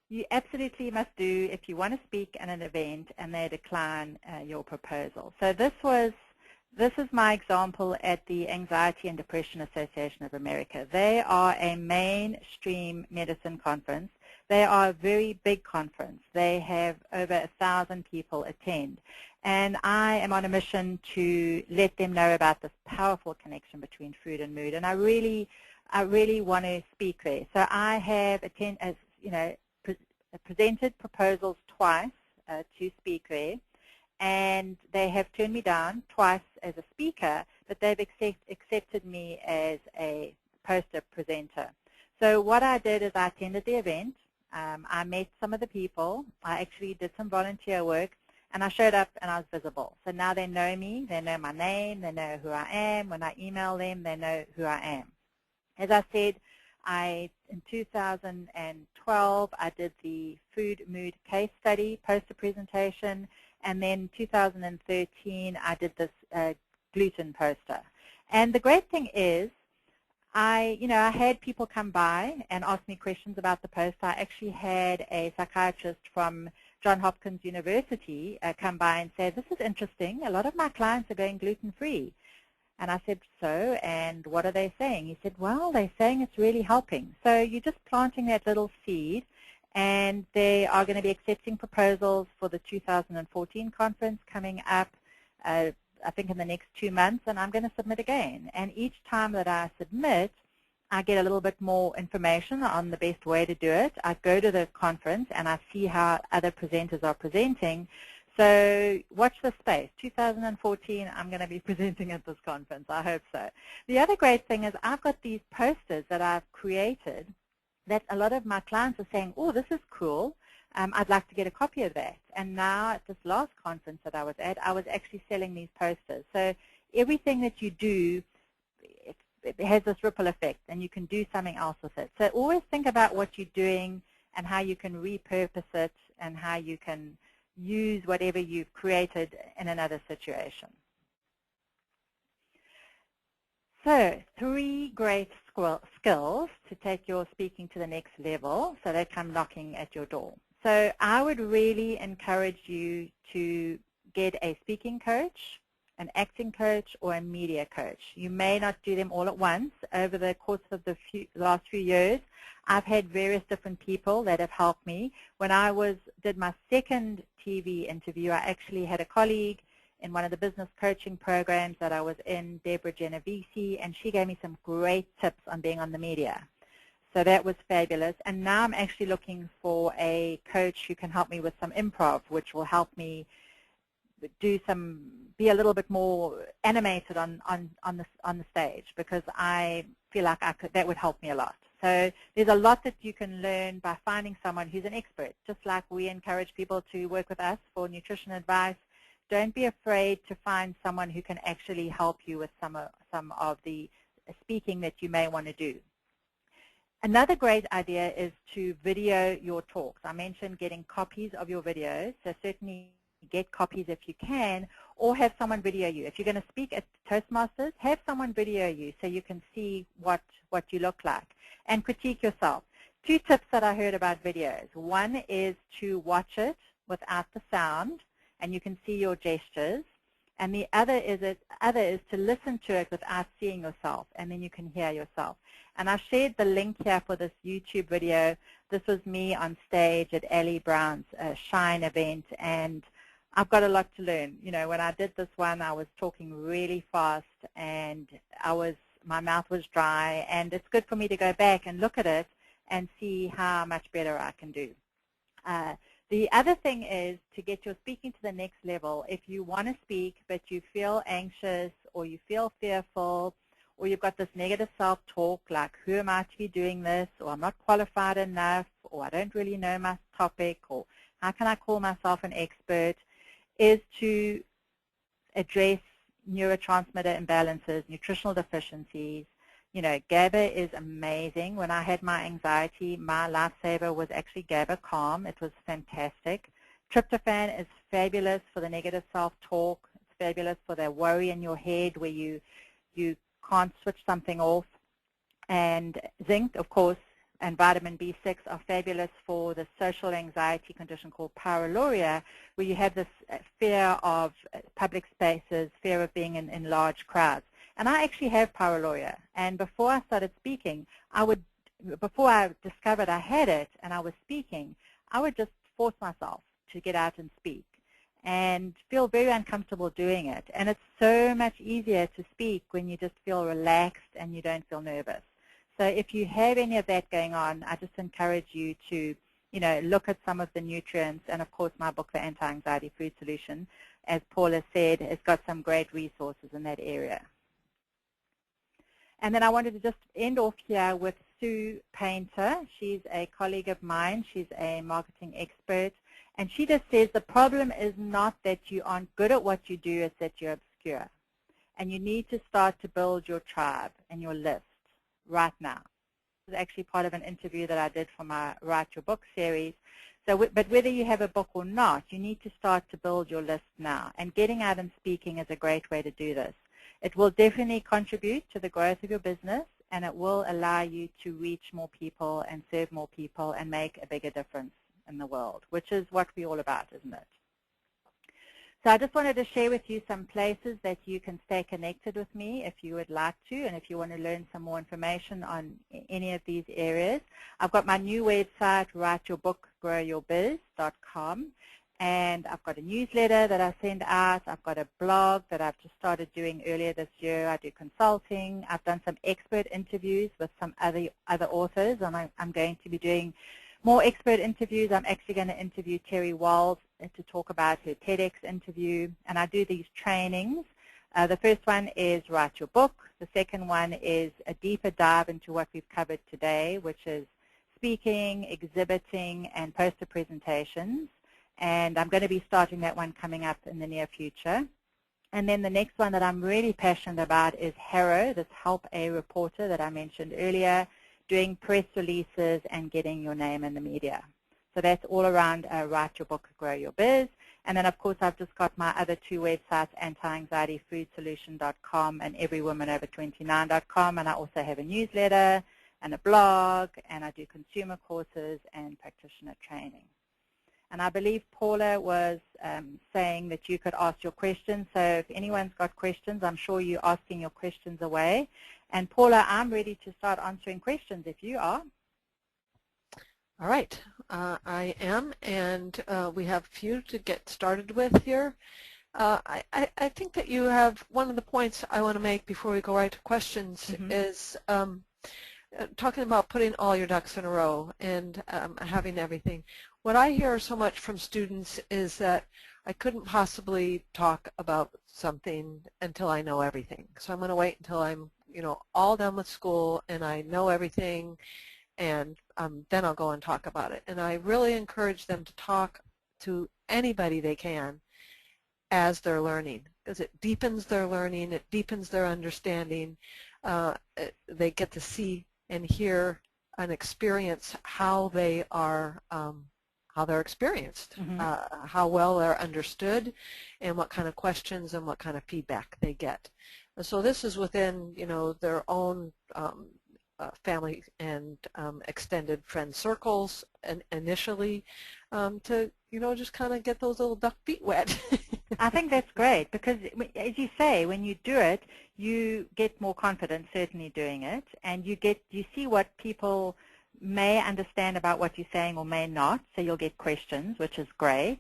Speaker 2: you absolutely must do if you want to speak at an event and they decline your proposal. So this is my example at the Anxiety and Depression Association of America. They are a mainstream medicine conference. They are a very big conference. They have over 1,000 people attend. And I am on a mission to let them know about this powerful connection between food and mood. And I really want to speak there. So I have presented proposals twice to speak there. And they have turned me down twice as a speaker, but they've accepted me as a poster presenter. So what I did is I attended the event. I met some of the people. I actually did some volunteer work, and I showed up and I was visible. So now they know me. They know my name. They know who I am. When I email them, they know who I am. As I said, in 2012, I did the food mood case study poster presentation. And then 2013, I did this gluten poster. And the great thing is, I had people come by and ask me questions about the poster. I actually had a psychiatrist from Johns Hopkins University come by and say, "This is interesting. A lot of my clients are going gluten-free." And I said, "So, and what are they saying?" He said, "Well, they're saying it's really helping." So you're just planting that little seed. And they are going to be accepting proposals for the 2014 conference coming up, I think, in the next 2 months, and I'm going to submit again. And each time that I submit, I get a little bit more information on the best way to do it. I go to the conference, and I see how other presenters are presenting. So watch this space. 2014, I'm going to be presenting at this conference. I hope so. The other great thing is I've got these posters that I've created that a lot of my clients are saying, oh, this is cool. I'd like to get a copy of that. And now at this last conference that I was at, I was actually selling these posters. So everything that you do, it has this ripple effect, and you can do something else with it. So always think about what you're doing and how you can repurpose it and how you can use whatever you've created in another situation. So 3 great skills to take your speaking to the next level, so they come knocking at your door. So I would really encourage you to get a speaking coach, an acting coach, or a media coach. You may not do them all at once. Over the course of the last few years, I've had various different people that have helped me. When I did my second TV interview, I actually had a colleague in one of the business coaching programs that I was in, Deborah Genovese, and she gave me some great tips on being on the media. So that was fabulous. And now I'm actually looking for a coach who can help me with some improv, which will help me be a little bit more animated on the stage, because I feel like that would help me a lot. So there's a lot that you can learn by finding someone who's an expert. Just like we encourage people to work with us for nutrition advice, don't be afraid to find someone who can actually help you with some of the speaking that you may want to do. Another great idea is to video your talks. I mentioned getting copies of your videos, so certainly get copies if you can, or have someone video you. If you're going to speak at Toastmasters, have someone video you so you can see what you look like and critique yourself. 2 tips that I heard about videos. One is to watch it without the sound, and you can see your gestures. And the other is to listen to it without seeing yourself, and then you can hear yourself. And I shared the link here for this YouTube video. This was me on stage at Allie Brown's Shine event, and I've got a lot to learn. You know, when I did this one, I was talking really fast, and my mouth was dry, and it's good for me to go back and look at it and see how much better I can do. The other thing is to get your speaking to the next level. If you want to speak but you feel anxious or you feel fearful or you've got this negative self-talk like, who am I to be doing this, or I'm not qualified enough, or I don't really know my topic, or how can I call myself an expert, is to address neurotransmitter imbalances, nutritional deficiencies. You know, GABA is amazing. When I had my anxiety, my lifesaver was actually GABA Calm. It was fantastic. Tryptophan is fabulous for the negative self-talk. It's fabulous for the worry in your head where you can't switch something off. And zinc, of course, and vitamin B6 are fabulous for the social anxiety condition called pyroluria, where you have this fear of public spaces, fear of being in large crowds. And I actually have pyroluria. And before I started speaking, before I discovered I had it and I was speaking, I would just force myself to get out and speak and feel very uncomfortable doing it. And it's so much easier to speak when you just feel relaxed and you don't feel nervous. So if you have any of that going on, I just encourage you to, you know, look at some of the nutrients. And of course, my book, The Anti-Anxiety Food Solution, as Paula said, has got some great resources in that area. And then I wanted to just end off here with Sue Painter. She's a colleague of mine. She's a marketing expert. And she just says the problem is not that you aren't good at what you do, it's that you're obscure. And you need to start to build your tribe and your list right now. This is actually part of an interview that I did for my Write Your Book series. So, but whether you have a book or not, you need to start to build your list now. And getting out and speaking is a great way to do this. It will definitely contribute to the growth of your business, and it will allow you to reach more people and serve more people and make a bigger difference in the world, which is what we're all about, isn't it? So I just wanted to share with you some places that you can stay connected with me if you would like to, and if you want to learn some more information on any of these areas. I've got my new website, writeyourbookgrowyourbiz.com. And I've got a newsletter that I send out. I've got a blog that I've just started doing earlier this year. I do consulting. I've done some expert interviews with some other authors, and I'm going to be doing more expert interviews. I'm actually going to interview Terry Walls to talk about her TEDx interview, and I do these trainings. The first one is write your book. The second one is a deeper dive into what we've covered today, which is speaking, exhibiting, and poster presentations. And I'm going to be starting that one coming up in the near future. And then the next one that I'm really passionate about is HARO, this Help a Reporter that I mentioned earlier, doing press releases and getting your name in the media. So that's all around write your book, grow your biz. And then, of course, I've just got my other two websites, anti-anxietyfoodsolution.com and everywomanover29.com. And I also have a newsletter and a blog, and I do consumer courses and practitioner training. And I believe Paula was saying that you could ask your questions. So if anyone's got questions, I'm sure you're asking your questions away. And Paula, I'm ready to start answering questions if you are.
Speaker 1: All right, I am, and we have a few to get started with here. I think that you have one of the points I want to make before we go right to questions is talking about putting all your ducks in a row and having everything. What I hear so much from students is that I couldn't possibly talk about something until I know everything. So I'm going to wait until I'm, all done with school and I know everything, and then I'll go and talk about it. And I really encourage them to talk to anybody they can as they're learning, because it deepens their learning, it deepens their understanding. They get to see and hear and experience how they are, how they're experienced, how well they're understood, and what kind of questions and what kind of feedback they get. And so this is within, their own family and extended friend circles, and initially to just kind of get those little duck feet wet.
Speaker 2: I think that's great because, as you say, when you do it, you get more confident certainly doing it, and you see what people may understand about what you're saying or may not, so you'll get questions, which is great.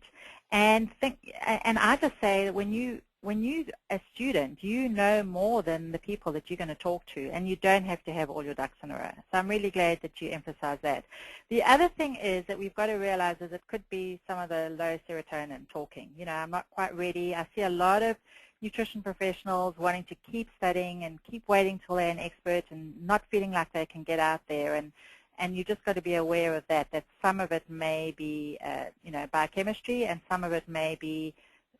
Speaker 2: And I just say that when you're a student, you know more than the people that you're going to talk to, and you don't have to have all your ducks in a row. So I'm really glad that you emphasize that. The other thing is that we've got to realize is it could be some of the low serotonin talking. I'm not quite ready. I see a lot of nutrition professionals wanting to keep studying and keep waiting till they're an expert and not feeling like they can get out there. And you just got to be aware of that some of it may be, biochemistry, and some of it may be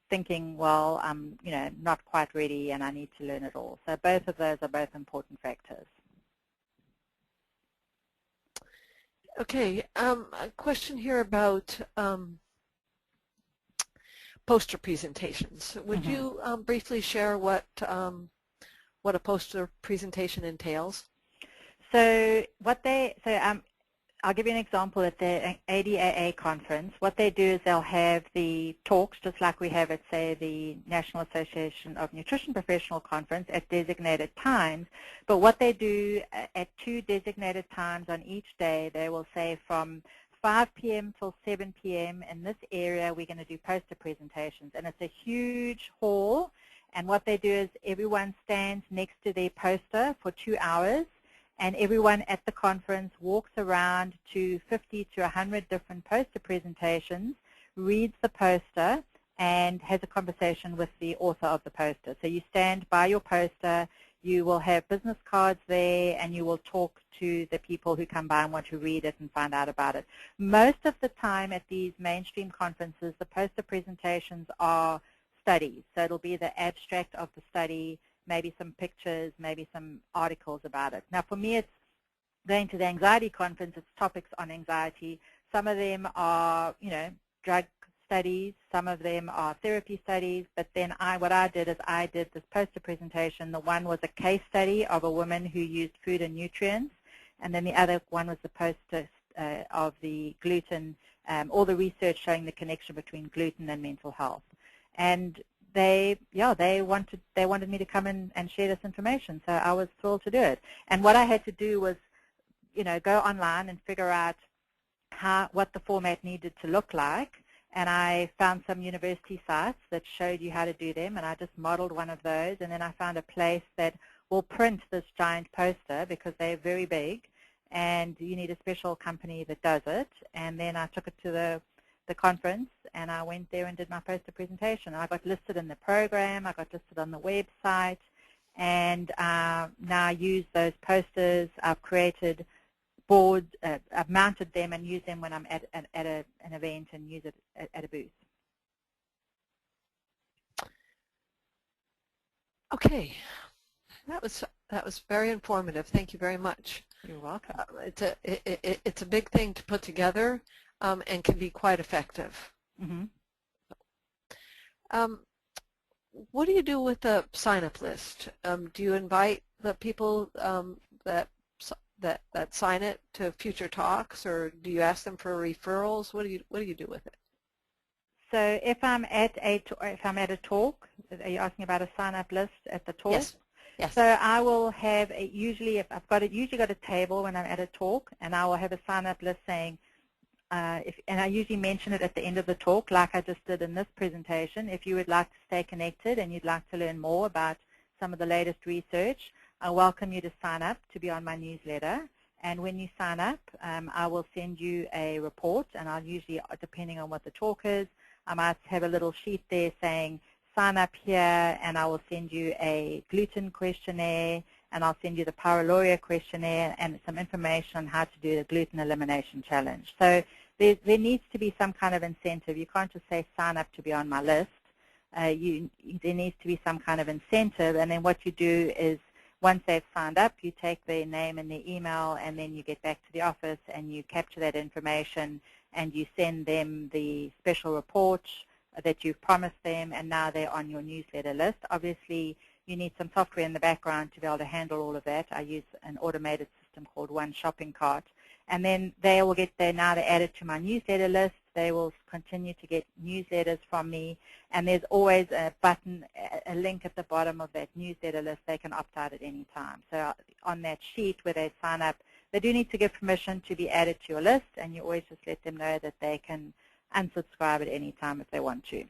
Speaker 2: thinking, well, I'm, not quite ready and I need to learn it all. So both of those are both important factors.
Speaker 1: Okay, a question here about poster presentations. Would you briefly share what a poster presentation entails?
Speaker 2: So I'll give you an example at the ADAA conference. What they do is they'll have the talks, just like we have at, say, the National Association of Nutrition Professional Conference at designated times. But what they do at 2 designated times on each day, they will say from 5 p.m. till 7 p.m. in this area, we're going to do poster presentations. And it's a huge hall. And what they do is everyone stands next to their poster for 2 hours. And everyone at the conference walks around to 50 to 100 different poster presentations, reads the poster, and has a conversation with the author of the poster. So you stand by your poster, you will have business cards there, and you will talk to the people who come by and want to read it and find out about it. Most of the time at these mainstream conferences, the poster presentations are studies. So it'll be the abstract of the study, maybe some pictures, maybe some articles about it. Now, for me, it's going to the anxiety conference. It's topics on anxiety. Some of them are, drug studies. Some of them are therapy studies. But then what I did is I did this poster presentation. The one was a case study of a woman who used food and nutrients. And then the other one was the poster of the gluten, all the research showing the connection between gluten and mental health. And they wanted me to come in and share this information, so I was thrilled to do it. And what I had to do was, go online and figure out what the format needed to look like. And I found some university sites that showed you how to do them, and I just modeled one of those. And then I found a place that will print this giant poster because they're very big, and you need a special company that does it. And then I took it to the the conference, and I went there and did my poster presentation. I got listed in the program, I got listed on the website, and now I use those posters. I've created boards, I've mounted them and use them when I'm at an event and use it at a booth.
Speaker 1: Okay, that was very informative. Thank you very much.
Speaker 2: You're welcome.
Speaker 1: It's a big thing to put together and can be quite effective.
Speaker 2: Mm-hmm.
Speaker 1: What do you do with the sign-up list? Do you invite the people that sign it to future talks, or do you ask them for referrals? What do you do with it?
Speaker 2: So if I'm at a talk, are you asking about a sign-up list at the talk?
Speaker 1: Yes. Yes.
Speaker 2: So I will have usually got a table when I'm at a talk, and I will have a sign-up list saying, and I usually mention it at the end of the talk, like I just did in this presentation. If you would like to stay connected and you'd like to learn more about some of the latest research, I welcome you to sign up to be on my newsletter. And when you sign up, I will send you a report, and I'll usually, depending on what the talk is, I might have a little sheet there saying, sign up here, and I will send you a gluten questionnaire, and I'll send you the Pyroluria questionnaire and some information on how to do the gluten elimination challenge. So there needs to be some kind of incentive. You can't just say sign up to be on my list. There needs to be some kind of incentive, and then what you do is once they've signed up, you take their name and their email, and then you get back to the office and you capture that information and you send them the special report that you've promised them, and now they're on your newsletter list. Obviously, you need some software in the background to be able to handle all of that. I use an automated system called One Shopping Cart. And then they will get there, now they're added to my newsletter list. They will continue to get newsletters from me. And there's always a button, a link at the bottom of that newsletter list. They can opt out at any time. So on that sheet where they sign up, they do need to give permission to be added to your list, and you always just let them know that they can unsubscribe at any time if they want to.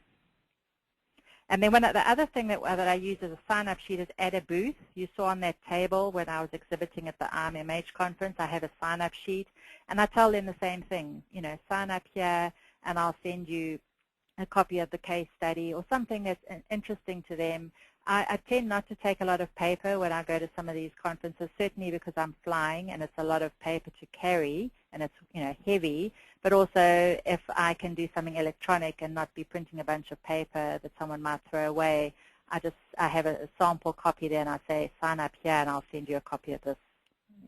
Speaker 2: And then the other thing that I use as a sign-up sheet is at a booth. You saw on that table when I was exhibiting at the IMMH conference, I have a sign-up sheet, and I tell them the same thing. You know, sign up here, and I'll send you a copy of the case study or something that's interesting to them. I tend not to take a lot of paper when I go to some of these conferences, certainly because I'm flying and it's a lot of paper to carry and it's, you know, heavy, but also if I can do something electronic and not be printing a bunch of paper that someone might throw away, I have a sample copy there, and I say sign up here and I'll send you a copy of this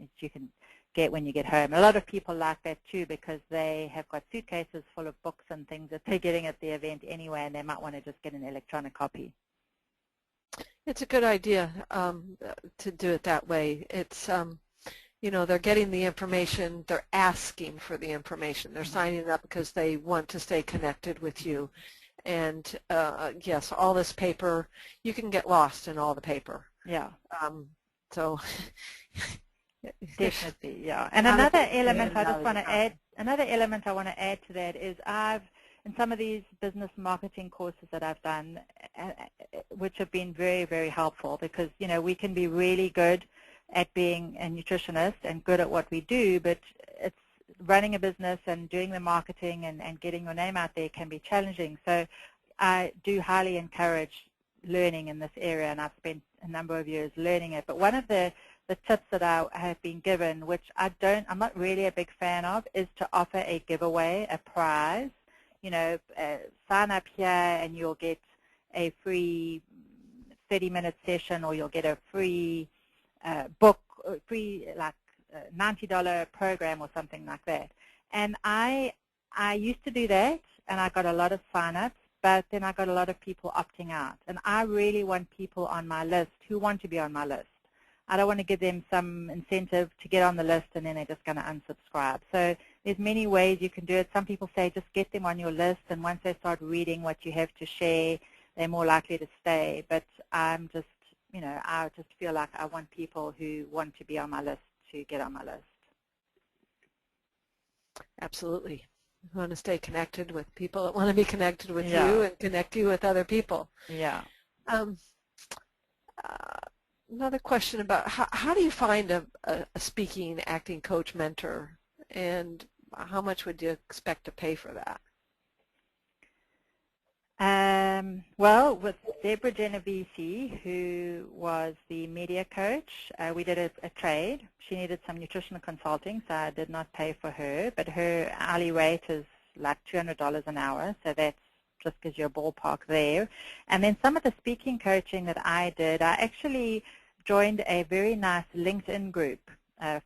Speaker 2: that you can get when you get home. A lot of people like that too because they have got suitcases full of books and things that they're getting at the event anyway, and they might want to just get an electronic copy.
Speaker 1: It's a good idea to do it that way. It's, you know, they're getting the information, they're asking for the information, they're signing up because they want to stay connected with you. And yes, all this paper, you can get lost in all the paper.
Speaker 2: Yeah.
Speaker 1: So
Speaker 2: definitely, yeah. And another element I just want to add, to that is in some of these business marketing courses that I've done, which have been very, very helpful, because, you know, we can be really good at being a nutritionist and good at what we do, but it's running a business and doing the marketing and getting your name out there can be challenging. So I do highly encourage learning in this area, and I've spent a number of years learning it. But one of the tips that I have been given, which I'm not really a big fan of, is to offer a giveaway, a prize. You know, sign up here and you'll get a free 30-minute session, or you'll get a free book, free like $90 program or something like that. And I used to do that, and I got a lot of sign-ups, but then I got a lot of people opting out. And I really want people on my list who want to be on my list. I don't want to give them some incentive to get on the list and then they're just going to unsubscribe. So there's many ways you can do it. Some people say just get them on your list, and once they start reading what you have to share, they're more likely to stay. But I'm just, you know, I just feel like I want people who want to be on my list to get on my list.
Speaker 1: absolutely. You want to stay connected with people that want to be connected with you and connect you with other people.
Speaker 2: Yeah.
Speaker 1: Another question about how do you find a speaking, acting coach mentor, and how much would you expect to pay for that?
Speaker 2: Well, with Deborah Genovese, who was the media coach, we did a trade. She needed some nutritional consulting, so I did not pay for her, but her hourly rate is like $200 an hour, so that's just gives you a ballpark there. And then some of the speaking coaching that I did, I actually joined a very nice LinkedIn group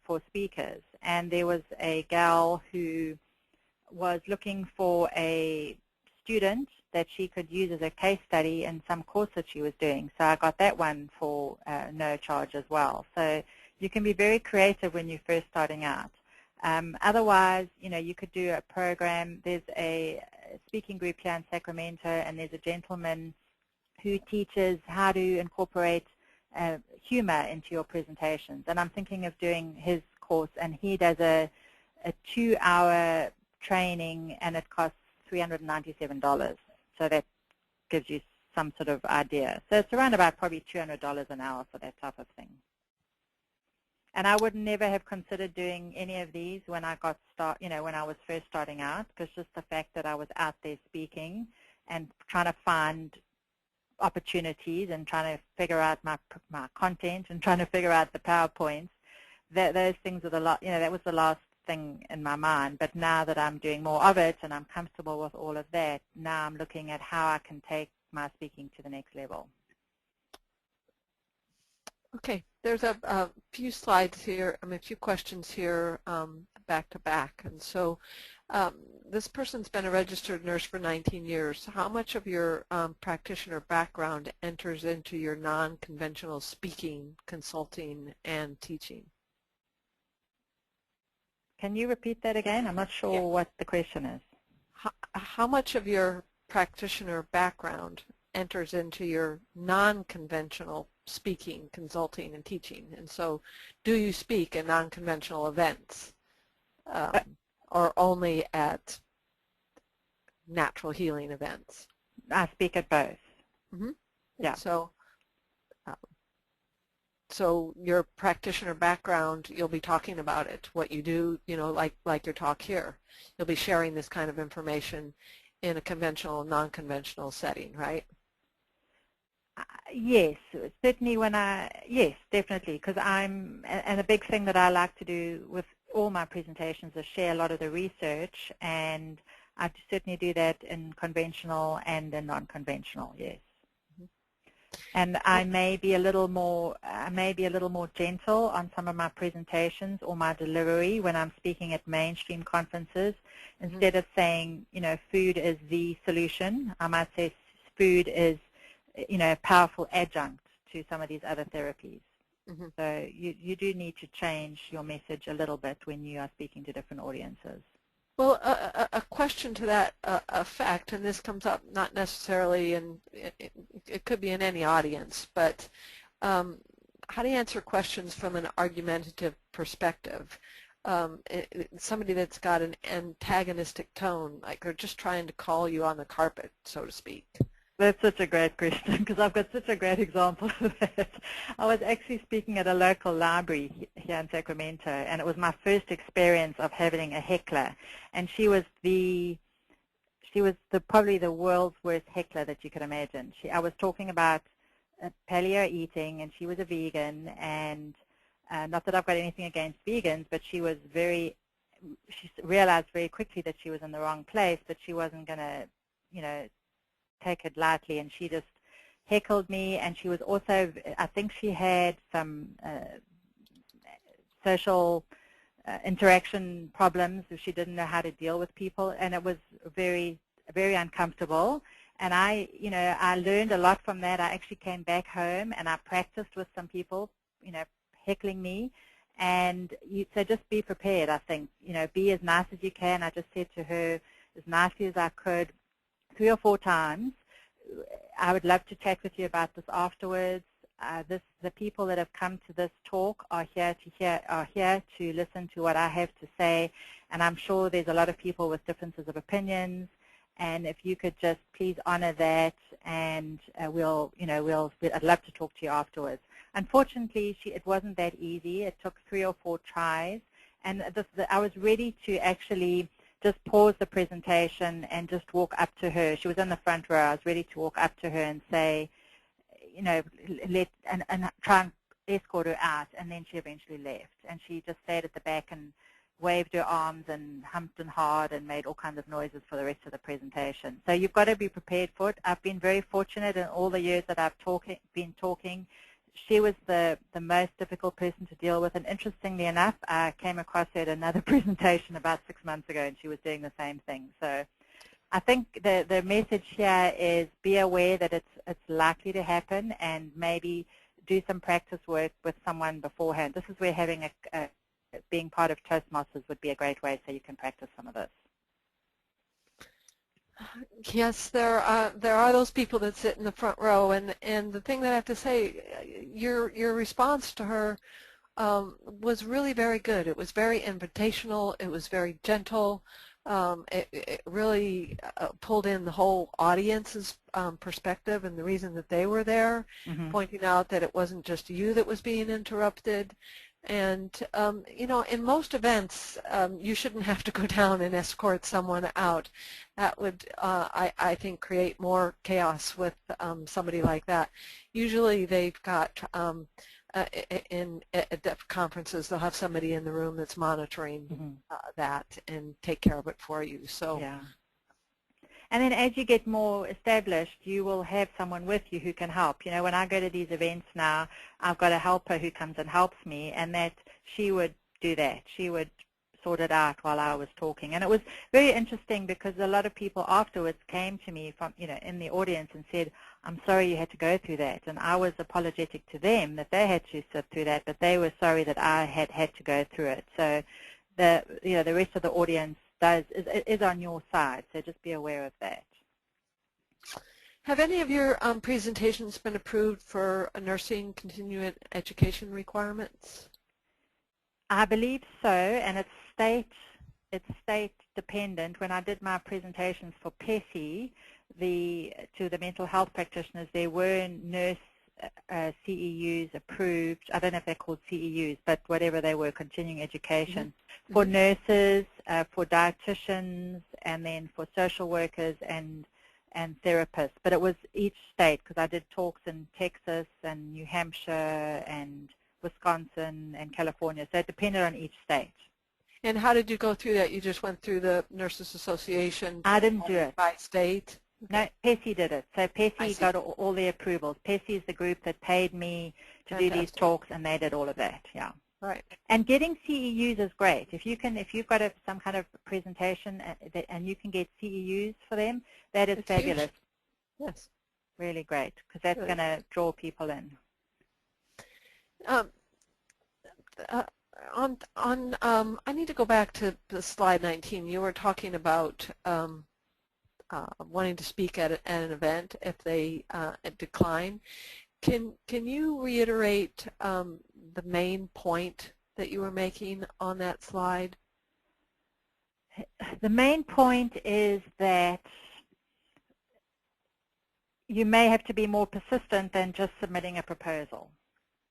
Speaker 2: for speakers, and there was a gal who was looking for a student that she could use as a case study in some course that she was doing. So I got that one for no charge as well. So you can be very creative when you're first starting out. Otherwise, you could do a program. There's a speaking group here in Sacramento, and there's a gentleman who teaches how to incorporate humor into your presentations. And I'm thinking of doing his course, and he does a 2-hour training, and it costs $397. So that gives you some sort of idea. So it's around about probably $200 an hour for that type of thing. And I would never have considered doing any of these when I when I was first starting out, because just the fact that I was out there speaking and trying to find opportunities and trying to figure out my content and trying to figure out the PowerPoints, those things are that was the last thing in my mind. But now that I'm doing more of it and I'm comfortable with all of that, now I'm looking at how I can take my speaking to the next level.
Speaker 1: Okay, there's a few slides here, a few questions here back to back. And so this person's been a registered nurse for 19 years. How much of your practitioner background enters into your non-conventional speaking, consulting, and teaching?
Speaker 2: Can you repeat that again? I'm not sure what the question is.
Speaker 1: How much of your practitioner background enters into your non-conventional speaking, consulting, and teaching? And so do you speak at non-conventional events or only at natural healing events?
Speaker 2: I speak at both.
Speaker 1: Mm-hmm.
Speaker 2: Yeah.
Speaker 1: So your practitioner background, you'll be talking about it, what you do, like your talk here. You'll be sharing this kind of information in a conventional, non-conventional setting, right?
Speaker 2: Yes, certainly yes, definitely, because and a big thing that I like to do with all my presentations is share a lot of the research, and I certainly do that in conventional and in non-conventional, yes. And I may be a little more gentle on some of my presentations or my delivery when I'm speaking at mainstream conferences. Instead of saying, food is the solution, I might say food is, a powerful adjunct to some of these other therapies. So you do need to change your message a little bit when you are speaking to different audiences.
Speaker 1: Well, a question to that effect, and this comes up not necessarily it could be in any audience, but how do you answer questions from an argumentative perspective? Somebody that's got an antagonistic tone, like they're just trying to call you on the carpet, so to speak.
Speaker 2: That's such a great question, because I've got such a great example of that. I was actually speaking at a local library here in Sacramento, and it was my first experience of having a heckler, and she was probably the world's worst heckler that you could imagine. I was talking about paleo eating, and she was a vegan, and not that I've got anything against vegans, but she realized very quickly that she was in the wrong place, but she wasn't going to, take it lightly, and she just heckled me. And she was also, I think she had some social interaction problems, so she didn't know how to deal with people, and it was very, very uncomfortable. And I learned a lot from that. I actually came back home and I practiced with some people, heckling me. And so just be prepared, I think. Be as nice as you can. I just said to her as nicely as I could, 3 or 4 times, I would love to chat with you about this afterwards. The people that have come to this talk are here to listen to what I have to say, and I'm sure there's a lot of people with differences of opinions. And if you could just please honor that, and I'd love to talk to you afterwards. Unfortunately, it wasn't that easy. It took 3 or 4 tries, and I was ready to actually just pause the presentation and just walk up to her. She was in the front row. I was ready to walk up to her and say, you know, and try and escort her out, and then she eventually left. And she just stayed at the back and waved her arms and humped and hawed and made all kinds of noises for the rest of the presentation. So you've got to be prepared for it. I've been very fortunate in all the years that I've been talking. She was the most difficult person to deal with, and interestingly enough, I came across her at another presentation about 6 months ago, and she was doing the same thing. So I think the message here is be aware that it's likely to happen, and maybe do some practice work with someone beforehand. This is where having being part of Toastmasters would be a great way, so you can practice some of this.
Speaker 1: Yes, there are those people that sit in the front row, and the thing that I have to say, your response to her was really very good. It was very invitational. It was very gentle. It really pulled in the whole audience's perspective and the reason that they were there, pointing out that it wasn't just you that was being interrupted. And, you know, in most events, you shouldn't have to go down and escort someone out. That would, I think, create more chaos with somebody like that. Usually they've got, at conferences, they'll have somebody in the room that's monitoring that and take care of it for you. So.
Speaker 2: Yeah. And then as you get more established, you will have someone with you who can help. You know, when I go to these events now, I've got a helper who comes and helps me, and that she would do that. She would sort it out while I was talking. And it was very interesting because a lot of people afterwards came to me from, you know, in the audience and said, I'm sorry you had to go through that. And I was apologetic to them that they had to sit through that, but they were sorry that I had to go through it. So the rest of the audience is on your side, so just be aware of that.
Speaker 1: Have any of your presentations been approved for nursing continuing education requirements?
Speaker 2: I believe so, and it's state dependent. When I did my presentations for PESI, to the mental health practitioners, there were nurse CEUs approved. I don't know if they're called CEUs, but whatever they were, continuing education, for nurses, for dietitians, and then for social workers and therapists. But it was each state, because I did talks in Texas and New Hampshire and Wisconsin and California, so it depended on each state.
Speaker 1: And how did you go through that? You just went through the Nurses Association?
Speaker 2: I didn't do it.
Speaker 1: By state?
Speaker 2: No, PESI did it. So PESI got all the approvals. PESI is the group that paid me to do these talks, and they did all of that. Yeah.
Speaker 1: Right.
Speaker 2: And getting CEUs is great. If you've got some kind of presentation and you can get CEUs for them, that is fabulous.
Speaker 1: Huge. Yes.
Speaker 2: Really great, because that's going to draw people in.
Speaker 1: I need to go back to the slide 19. You were talking about wanting to speak at an event if they decline. Can you reiterate the main point that you were making on that slide?
Speaker 2: The main point is that you may have to be more persistent than just submitting a proposal.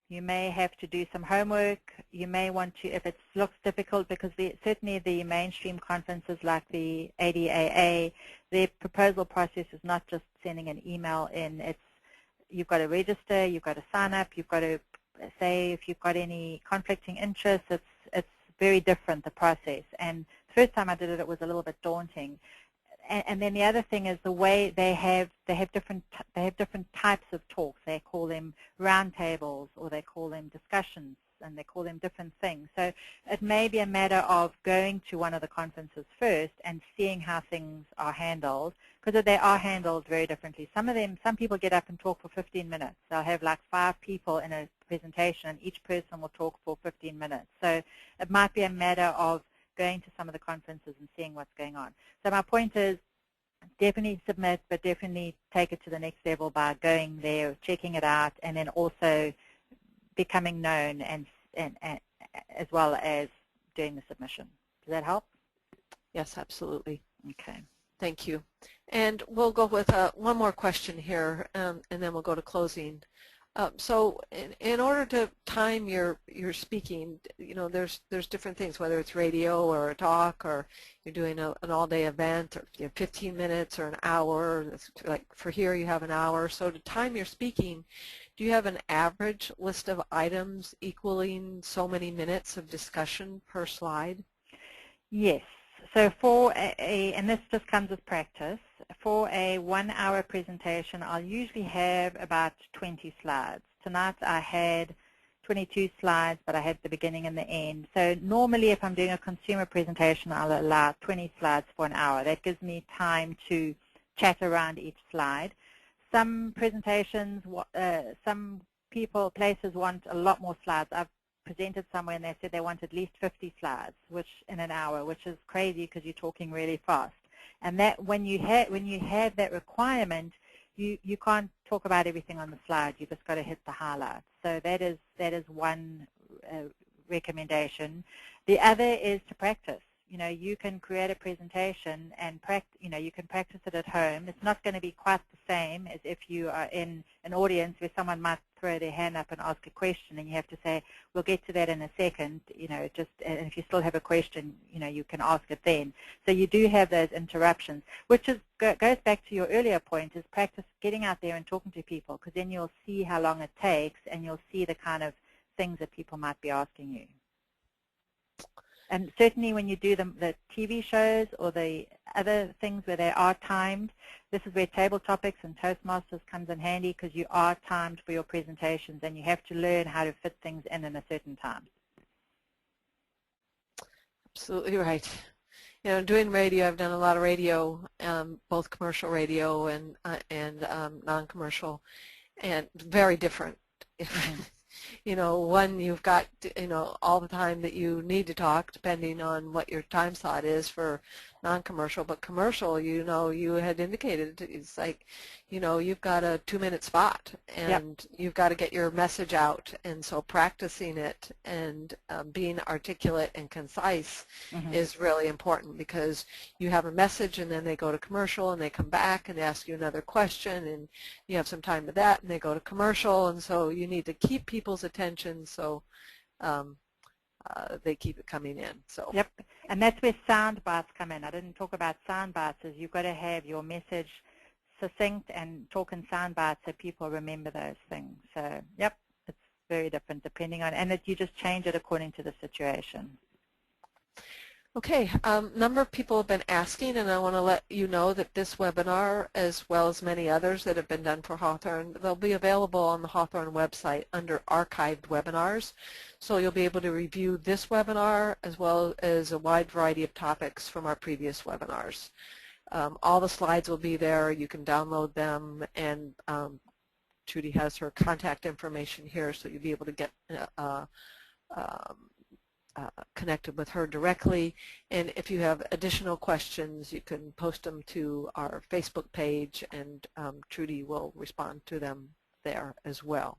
Speaker 2: You may have to do some homework. You may want to, if it looks difficult, because certainly the mainstream conferences like the ADAA, their proposal process is not just sending an email in. It's you've got to register, you've got to sign up, you've got to say if you've got any conflicting interests. It's very different, the process. And the first time I did it, it was a little bit daunting. And then the other thing is the way they have different types of talks. They call them roundtables, or they call them discussions, and they call them different things. So it may be a matter of going to one of the conferences first and seeing how things are handled, because they are handled very differently. Some people get up and talk for 15 minutes. They'll have like 5 people in a presentation, and each person will talk for 15 minutes. So it might be a matter of going to some of the conferences and seeing what's going on. So my point is, definitely submit, but definitely take it to the next level by going there, checking it out, and then also becoming known and as well as doing the submission. Does that help?
Speaker 1: Yes, absolutely.
Speaker 2: Okay.
Speaker 1: Thank you. And we'll go with one more question here, and then we'll go to closing. So in order to time your speaking, there's different things, whether it's radio or a talk or you're doing an all-day event, or 15 minutes or an hour. Like for here, you have an hour. So to time your speaking, do you have an average list of items equaling so many minutes of discussion per slide?
Speaker 2: Yes. So for and this just comes with practice, for a 1-hour presentation, I'll usually have about 20 slides. Tonight I had 22 slides, but I had the beginning and the end. So normally if I'm doing a consumer presentation, I'll allow 20 slides for an hour. That gives me time to chat around each slide. Some presentations, some places want a lot more slides. I've presented somewhere and they said they want at least 50 slides in an hour, which is crazy because you're talking really fast. And that when you have that requirement, you can't talk about everything on the slide. You just got to hit the highlights. So that is one recommendation. The other is to practice. You can create a presentation and you can practice it at home. It's not going to be quite the same as if you are in an audience where someone might throw their hand up and ask a question, and you have to say, "We'll get to that in a second." And if you still have a question, you can ask it then. So you do have those interruptions, which goes back to your earlier point: is practice getting out there and talking to people, because then you'll see how long it takes, and you'll see the kind of things that people might be asking you. And certainly when you do the TV shows or the other things where they are timed, this is where Table Topics and Toastmasters comes in handy, because you are timed for your presentations and you have to learn how to fit things in a certain time.
Speaker 1: Absolutely right. Doing radio, I've done a lot of radio, both commercial radio and non-commercial, and very different.
Speaker 2: Mm-hmm.
Speaker 1: One, you've got, all the time that you need to talk, depending on what your time slot is for non-commercial. But commercial, you had indicated, it's like, you've got a 2-minute spot, and
Speaker 2: Yep.
Speaker 1: you've got to get your message out. And so practicing it and being articulate and concise
Speaker 2: Mm-hmm.
Speaker 1: is really important, because you have a message and then they go to commercial and they come back and ask you another question, and you have some time with that and they go to commercial, and so you need to keep people's attention so they keep it coming in. So
Speaker 2: Yep, and that's where sound bites come in. I didn't talk about sound bites. Is you've got to have your message succinct and talk in sound bites so people remember those things. So yep, it's very different depending on, and you just change it according to the situation.
Speaker 1: Okay, number of people have been asking, and I want to let you know that this webinar, as well as many others that have been done for Hawthorn, they'll be available on the Hawthorn website under archived webinars. So you'll be able to review this webinar as well as a wide variety of topics from our previous webinars. All the slides will be there. You can download them, and Trudy has her contact information here, so you'll be able to get connected with her directly. And if you have additional questions, you can post them to our Facebook page, and Trudy will respond to them there as well.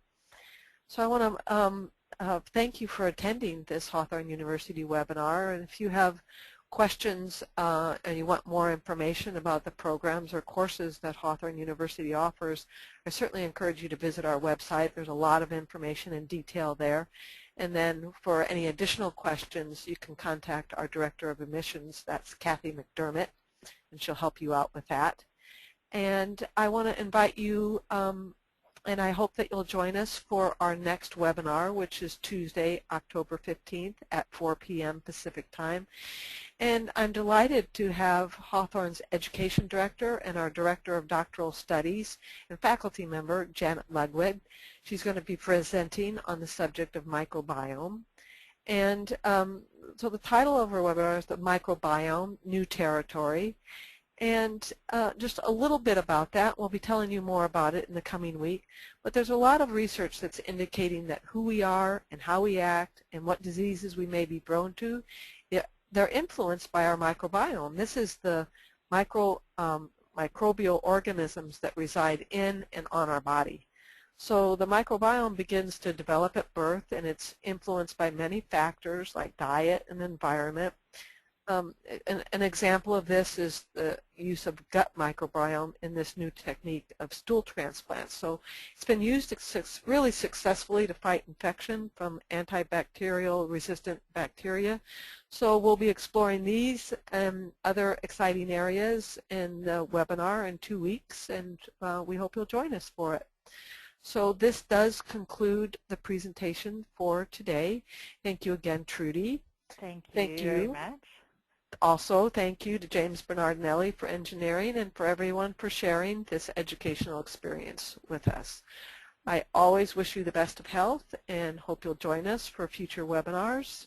Speaker 1: So I want to thank you for attending this Hawthorn University webinar. And if you have questions and you want more information about the programs or courses that Hawthorn University offers, I certainly encourage you to visit our website. There's a lot of information and detail there. And then for any additional questions, you can contact our Director of Admissions, that's Kathy McDermott, and she'll help you out with that. And I want to invite you, and I hope that you'll join us for our next webinar, which is Tuesday, October 15th at 4 p.m. Pacific Time. And I'm delighted to have Hawthorn's Education Director and our Director of Doctoral Studies and faculty member, Janet Ludwig. She's going to be presenting on the subject of microbiome. And so the title of our webinar is The Microbiome, New Territory. And just a little bit about that. We'll be telling you more about it in the coming week. But there's a lot of research that's indicating that who we are and how we act and what diseases we may be prone to, they're influenced by our microbiome. This is the microbial organisms that reside in and on our body. So the microbiome begins to develop at birth, and it's influenced by many factors like diet and environment. An example of this is the use of gut microbiome in this new technique of stool transplants. So it's been used really successfully to fight infection from antibacterial resistant bacteria. So we'll be exploring these and other exciting areas in the webinar in 2 weeks, and we hope you'll join us for it. So this does conclude the presentation for today. Thank you again, Trudy.
Speaker 2: Thank you
Speaker 1: Thank
Speaker 2: very
Speaker 1: you.
Speaker 2: much.
Speaker 1: Also, thank you to James Bernardinelli for engineering and for everyone for sharing this educational experience with us. I always wish you the best of health and hope you'll join us for future webinars.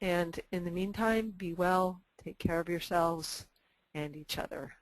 Speaker 1: And in the meantime, be well, take care of yourselves and each other.